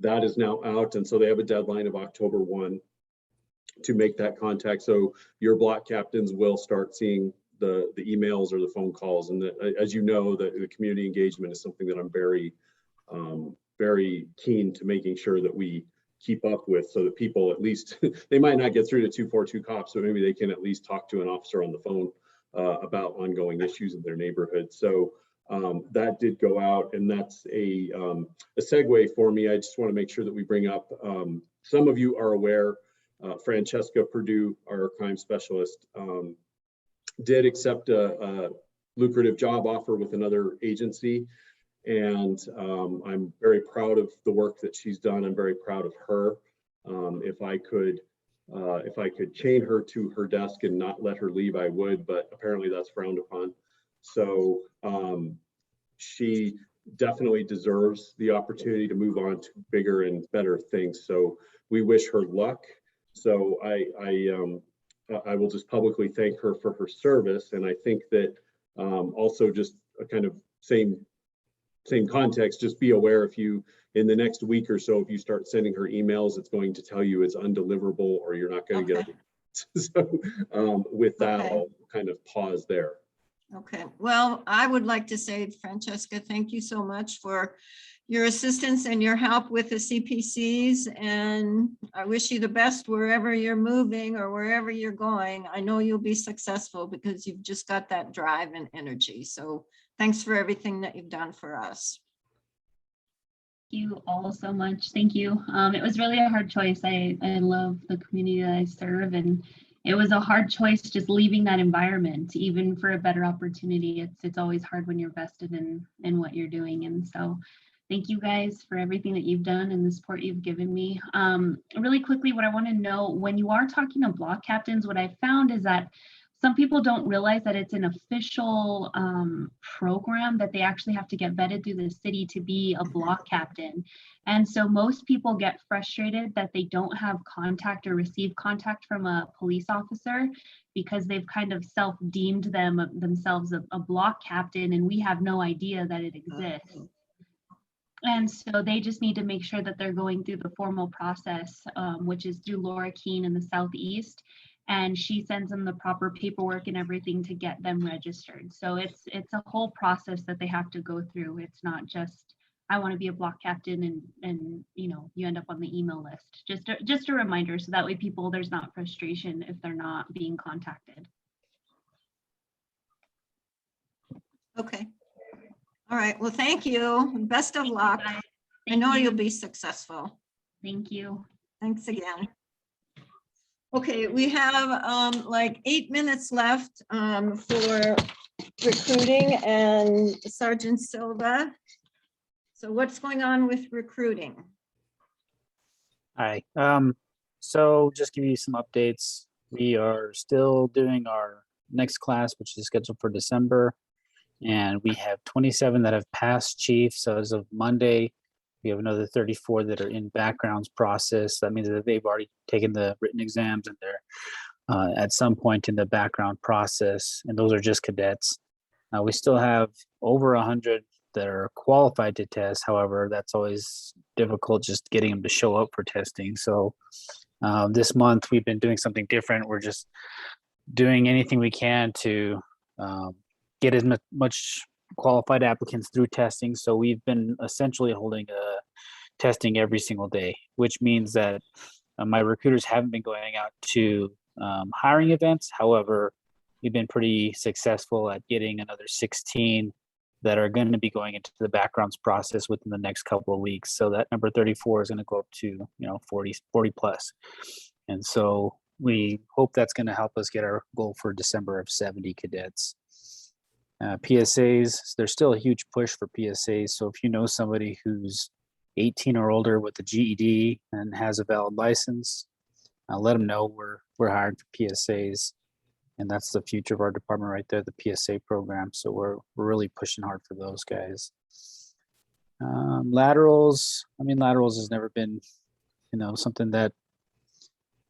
that is now out. And so they have a deadline of October 1 to make that contact. So your block captains will start seeing the emails or the phone calls. And as you know, the community engagement is something that I'm very keen to making sure that we keep up with, so that people, at least they might not get through to 242 cops, but maybe they can at least talk to an officer on the phone about ongoing issues in their neighborhood. So that did go out, and that's a segue for me. I just want to make sure that we bring up, some of you are aware, Francesca Purdue, our crime specialist, did accept a lucrative job offer with another agency. And I'm very proud of the work that she's done. I'm very proud of her. If I could chain her to her desk and not let her leave, I would, but apparently that's frowned upon. So she definitely deserves the opportunity to move on to bigger and better things. So we wish her luck. So I will just publicly thank her for her service. And I think that also just a kind of same context, just be aware, if you, in the next week or so, if you start sending her emails, it's going to tell you it's undeliverable or you're not going to get it. So with that, I'll kind of pause there. Okay, well, I would like to say, Francesca, thank you so much for your assistance and your help with the CPCs, and I wish you the best wherever you're moving or wherever you're going. I know you'll be successful because you've just got that drive and energy. So thanks for everything that you've done for us. Thank you all so much. Thank you. It was really a hard choice. I love the community that I serve, and it was a hard choice just leaving that environment, even for a better opportunity. It's always hard when you're vested in what you're doing. And so thank you guys for everything that you've done and the support you've given me. Really quickly, what I want to know, when you are talking to block captains, what I found is that some people don't realize that it's an official program, that they actually have to get vetted through the city to be a block captain. And so most people get frustrated that they don't have contact or receive contact from a police officer because they've kind of self-deemed themselves a block captain, and we have no idea that it exists. And so they just need to make sure that they're going through the formal process, which is through Laura Keene in the Southeast. And she sends them the proper paperwork and everything to get them registered. So it's a whole process that they have to go through. It's not just, I want to be a block captain and you know, you end up on the email list. Just a reminder, so that way there's not frustration if they're not being contacted. Okay. All right. Well, thank you. Best of luck. I know you'll be successful. Thank you. Thanks again. Okay, we have like 8 minutes left for recruiting and Sergeant Silva. So what's going on with recruiting? Hi. So just give you some updates. We are still doing our next class, which is scheduled for December. And we have 27 that have passed chief. So as of Monday, we have another 34 that are in backgrounds process. That means that they've already taken the written exams and they're at some point in the background process. And those are just cadets. We still have over 100 that are qualified to test. However, that's always difficult just getting them to show up for testing. So this month we've been doing something different. We're just doing anything we can to get as much qualified applicants through testing. So we've been essentially holding testing every single day, which means that my recruiters haven't been going out to hiring events. However, we've been pretty successful at getting another 16 that are going to be going into the backgrounds process within the next couple of weeks. So that number 34 is going to go up to 40 plus. And so we hope that's going to help us get our goal for December of 70 cadets. PSAs, there's still a huge push for PSAs. So if you know somebody who's 18 or older with a GED and has a valid license, let them know we're hiring for PSAs. And that's the future of our department right there, the PSA program. So we're really pushing hard for those guys. Laterals, laterals has never been, something that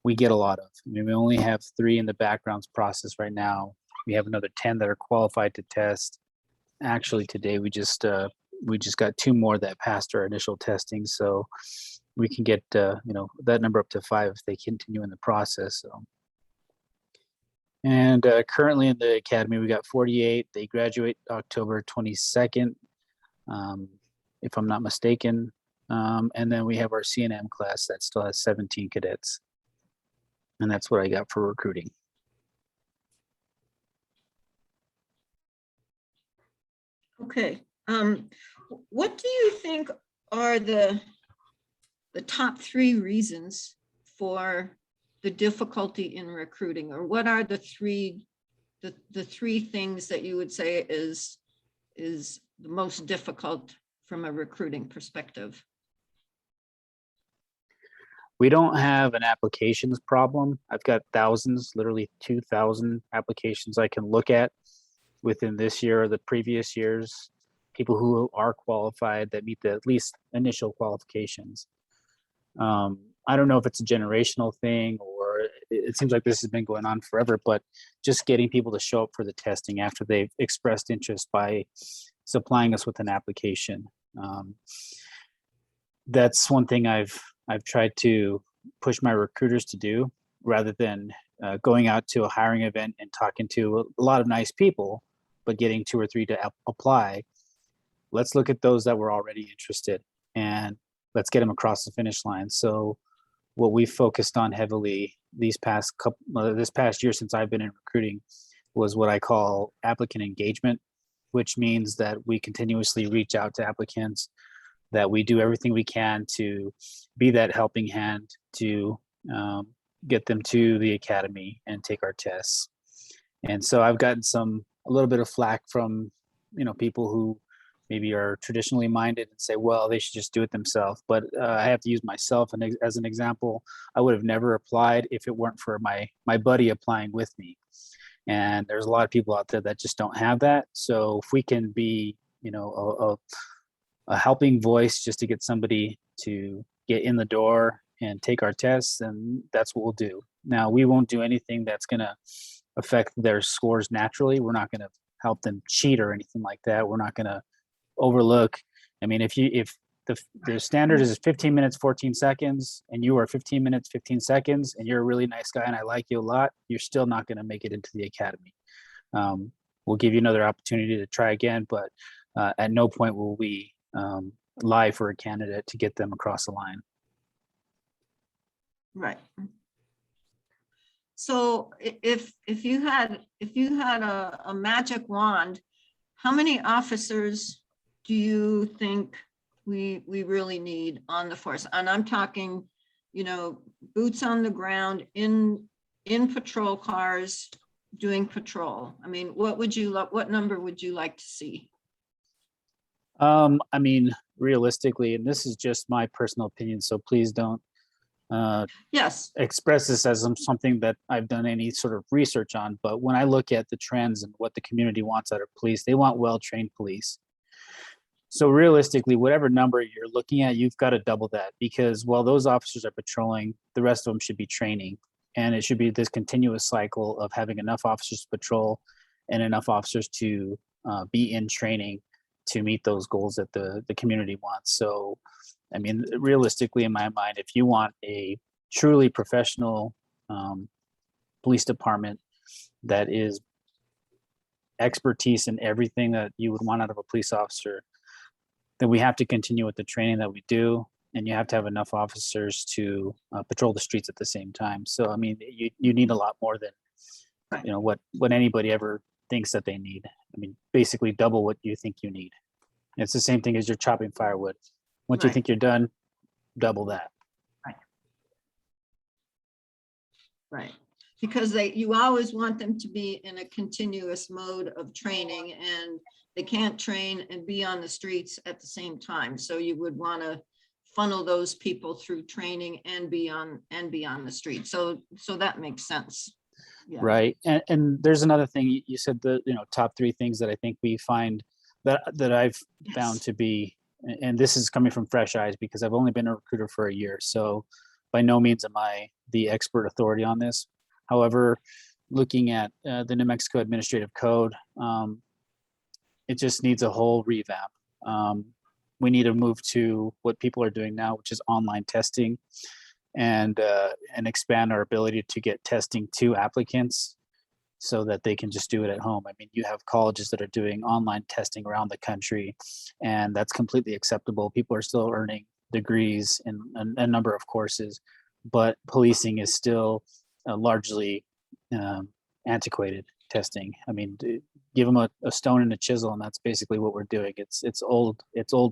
we get a lot of. We only have 3 in the backgrounds process right now. We have another 10 that are qualified to test. Actually, today we just got 2 more that passed our initial testing. So we can get, that number up to 5 if they continue in the process. So. And currently in the academy, we got 48. They graduate October 22nd, if I'm not mistaken. And then we have our CNM class that still has 17 cadets. And that's what I got for recruiting. Okay. What do you think are the top 3 reasons for the difficulty in recruiting, or what are the three things that you would say is the most difficult from a recruiting perspective? We don't have an applications problem. I've got thousands, literally 2,000 applications I can look at within this year or the previous years, people who are qualified that meet the at least initial qualifications. I don't know if it's a generational thing or it seems like this has been going on forever, but just getting people to show up for the testing after they've expressed interest by supplying us with an application. That's one thing I've tried to push my recruiters to do, rather than going out to a hiring event and talking to a lot of nice people, but getting 2 or 3 to apply. Let's look at those that were already interested and let's get them across the finish line. So what we focused on heavily this past year since I've been in recruiting was what I call applicant engagement, which means that we continuously reach out to applicants, that we do everything we can to be that helping hand to get them to the academy and take our tests. And so I've gotten a little bit of flack from, people who maybe are traditionally minded and say, well, they should just do it themselves. But I have to use myself as an example. I would have never applied if it weren't for my buddy applying with me. And there's a lot of people out there that just don't have that. So if we can be, a helping voice just to get somebody to get in the door and take our tests, then that's what we'll do. Now, we won't do anything that's going to affect their scores naturally. We're not going to help them cheat or anything like that. We're not going to overlook. If the standard is 15 minutes, 14 seconds, and you are 15 minutes, 15 seconds, and you're a really nice guy and I like you a lot, you're still not going to make it into the academy. We'll give you another opportunity to try again, but at no point will we lie for a candidate to get them across the line. Right. So if you had a magic wand, how many officers do you think we really need on the force? And I'm talking, boots on the ground in in patrol cars doing patrol? I mean, what number would you like to see? I mean, realistically, and this is just my personal opinion, so please don't Yes, express this as something that I've done any sort of research on. But when I look at the trends and what the community wants out of police, they want well-trained police. So realistically, whatever number you're looking at, you've got to double that, because while those officers are patrolling, the rest of them should be training. And it should be this continuous cycle of having enough officers to patrol and enough officers to be in training to meet those goals that the community wants. So, I mean, realistically, in my mind, if you want a truly professional police department that is expertise in everything that you would want out of a police officer, then we have to continue with the training that we do, and you have to have enough officers to patrol the streets at the same time. So, I mean, you need a lot more than, you know, what anybody ever thinks that they need. I mean, basically double what you think you need. It's the same thing as you're chopping firewood. Once you Right. think you're done, double that. right. Because you always want them to be in a continuous mode of training, and they can't train and be on the streets at the same time. So you would want to funnel those people through training and be on the street. So that makes sense. Yeah. Right. And there's another thing you said, the, you know, top 3 things that I think we find that I've found to be, and this is coming from fresh eyes because I've only been a recruiter for a year. So by no means am I the expert authority on this. However, looking at the New Mexico Administrative Code, it just needs a whole revamp. We need to move to what people are doing now, which is online testing, and expand our ability to get testing to applicants so that they can just do it at home. I mean, you have colleges that are doing online testing around the country, and that's completely acceptable. People are still earning degrees in a number of courses, but policing is still largely antiquated testing. I mean, give them a stone and a chisel, and that's basically what we're doing. It's old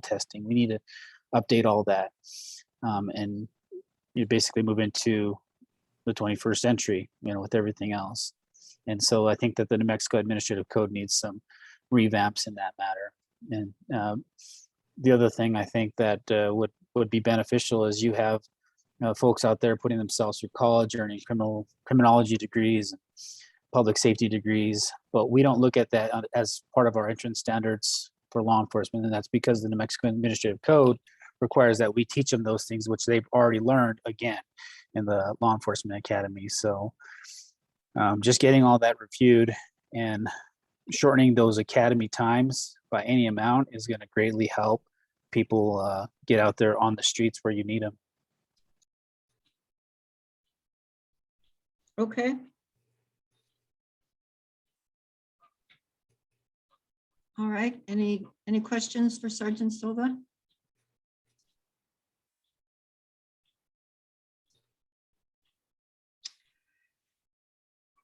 testing. We need to update all that, and you basically move into the 21st century, you know, with everything else. And so I think that the New Mexico Administrative Code needs some revamps in that matter. And the other thing I think that would be beneficial is you have folks out there putting themselves through college, earning criminology degrees, public safety degrees, but we don't look at that as part of our entrance standards for law enforcement. And that's because the New Mexico Administrative Code requires that we teach them those things, which they've already learned again in the law enforcement academy. So just getting all that reviewed and shortening those academy times by any amount is going to greatly help people get out there on the streets where you need them. Okay. All right. Any questions for Sergeant Silva?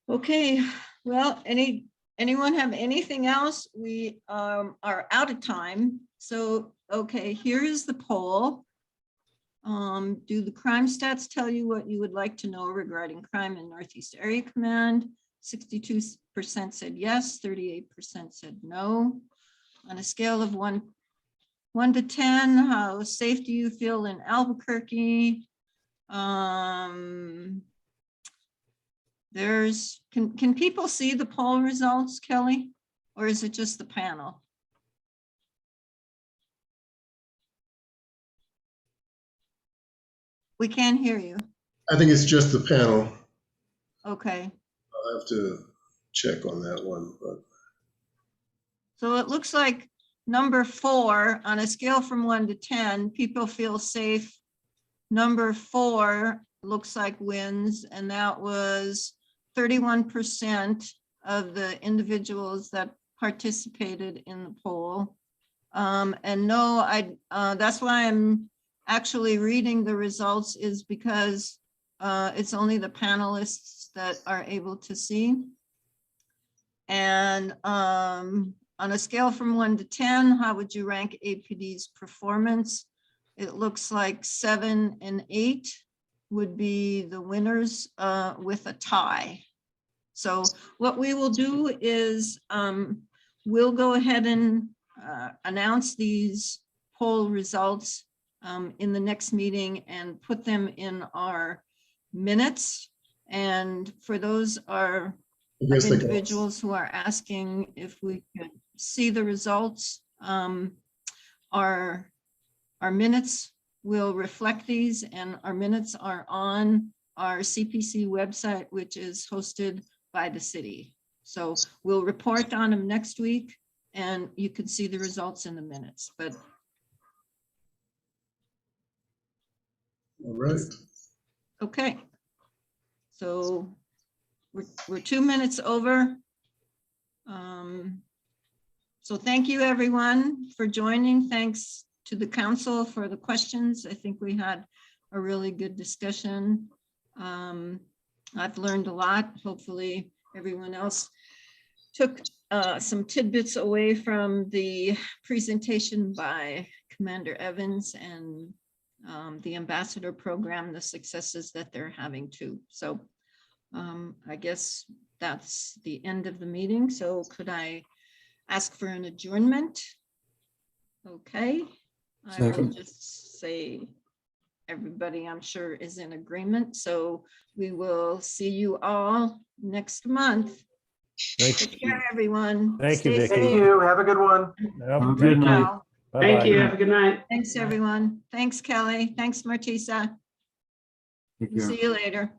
Okay, well, anyone have anything else? We are out of time. So, okay, here is the poll. Do the crime stats tell you what you would like to know regarding crime in Northeast Area Command? 62% said yes, 38% said no. On a scale of 1 to 10, how safe do you feel in Albuquerque? Can people see the poll results, Kelly? Or is it just the panel? We can't hear you. I think it's just the panel. Okay. I'll have to check on that one, but. So it looks like number 4 on a scale from 1 to 10, people feel safe. Number 4 looks like wins, and that was 31% of the individuals that participated in the poll. And no, that's why I'm actually reading the results, is because it's only the panelists that are able to see. And on a scale from 1 to 10, how would you rank APD's performance? It looks like 7 and 8 would be the winners with a tie. So what we will do is we'll go ahead and announce these poll results in the next meeting and put them in our minutes. And for those are individuals who are asking if we could see the results, our minutes will reflect these, and our minutes are on our CPC website, which is hosted by the city. So we'll report on them next week, and you can see the results in the minutes. But all right. okay. So we're 2 minutes over. So thank you, everyone, for joining. Thanks to the council for the questions. I think we had a really good discussion. I've learned a lot. Hopefully everyone else took some tidbits away from the presentation by Commander Evans and the ambassador program, the successes that they're having too. So I guess that's the end of the meeting. So could I ask for an adjournment? Okay. I will Second. just say everybody, I'm sure, is in agreement. So we will see you all next month. Thank Take care, everyone. Thank you, Stay Vicki. Thank safe. you. Have a good one. Yep, Have a thank good you. night. Well, Thank Bye-bye. you. Have a good night. thanks, everyone. Thanks, Kelly. Thanks, Martisa. Take We'll care. see you later.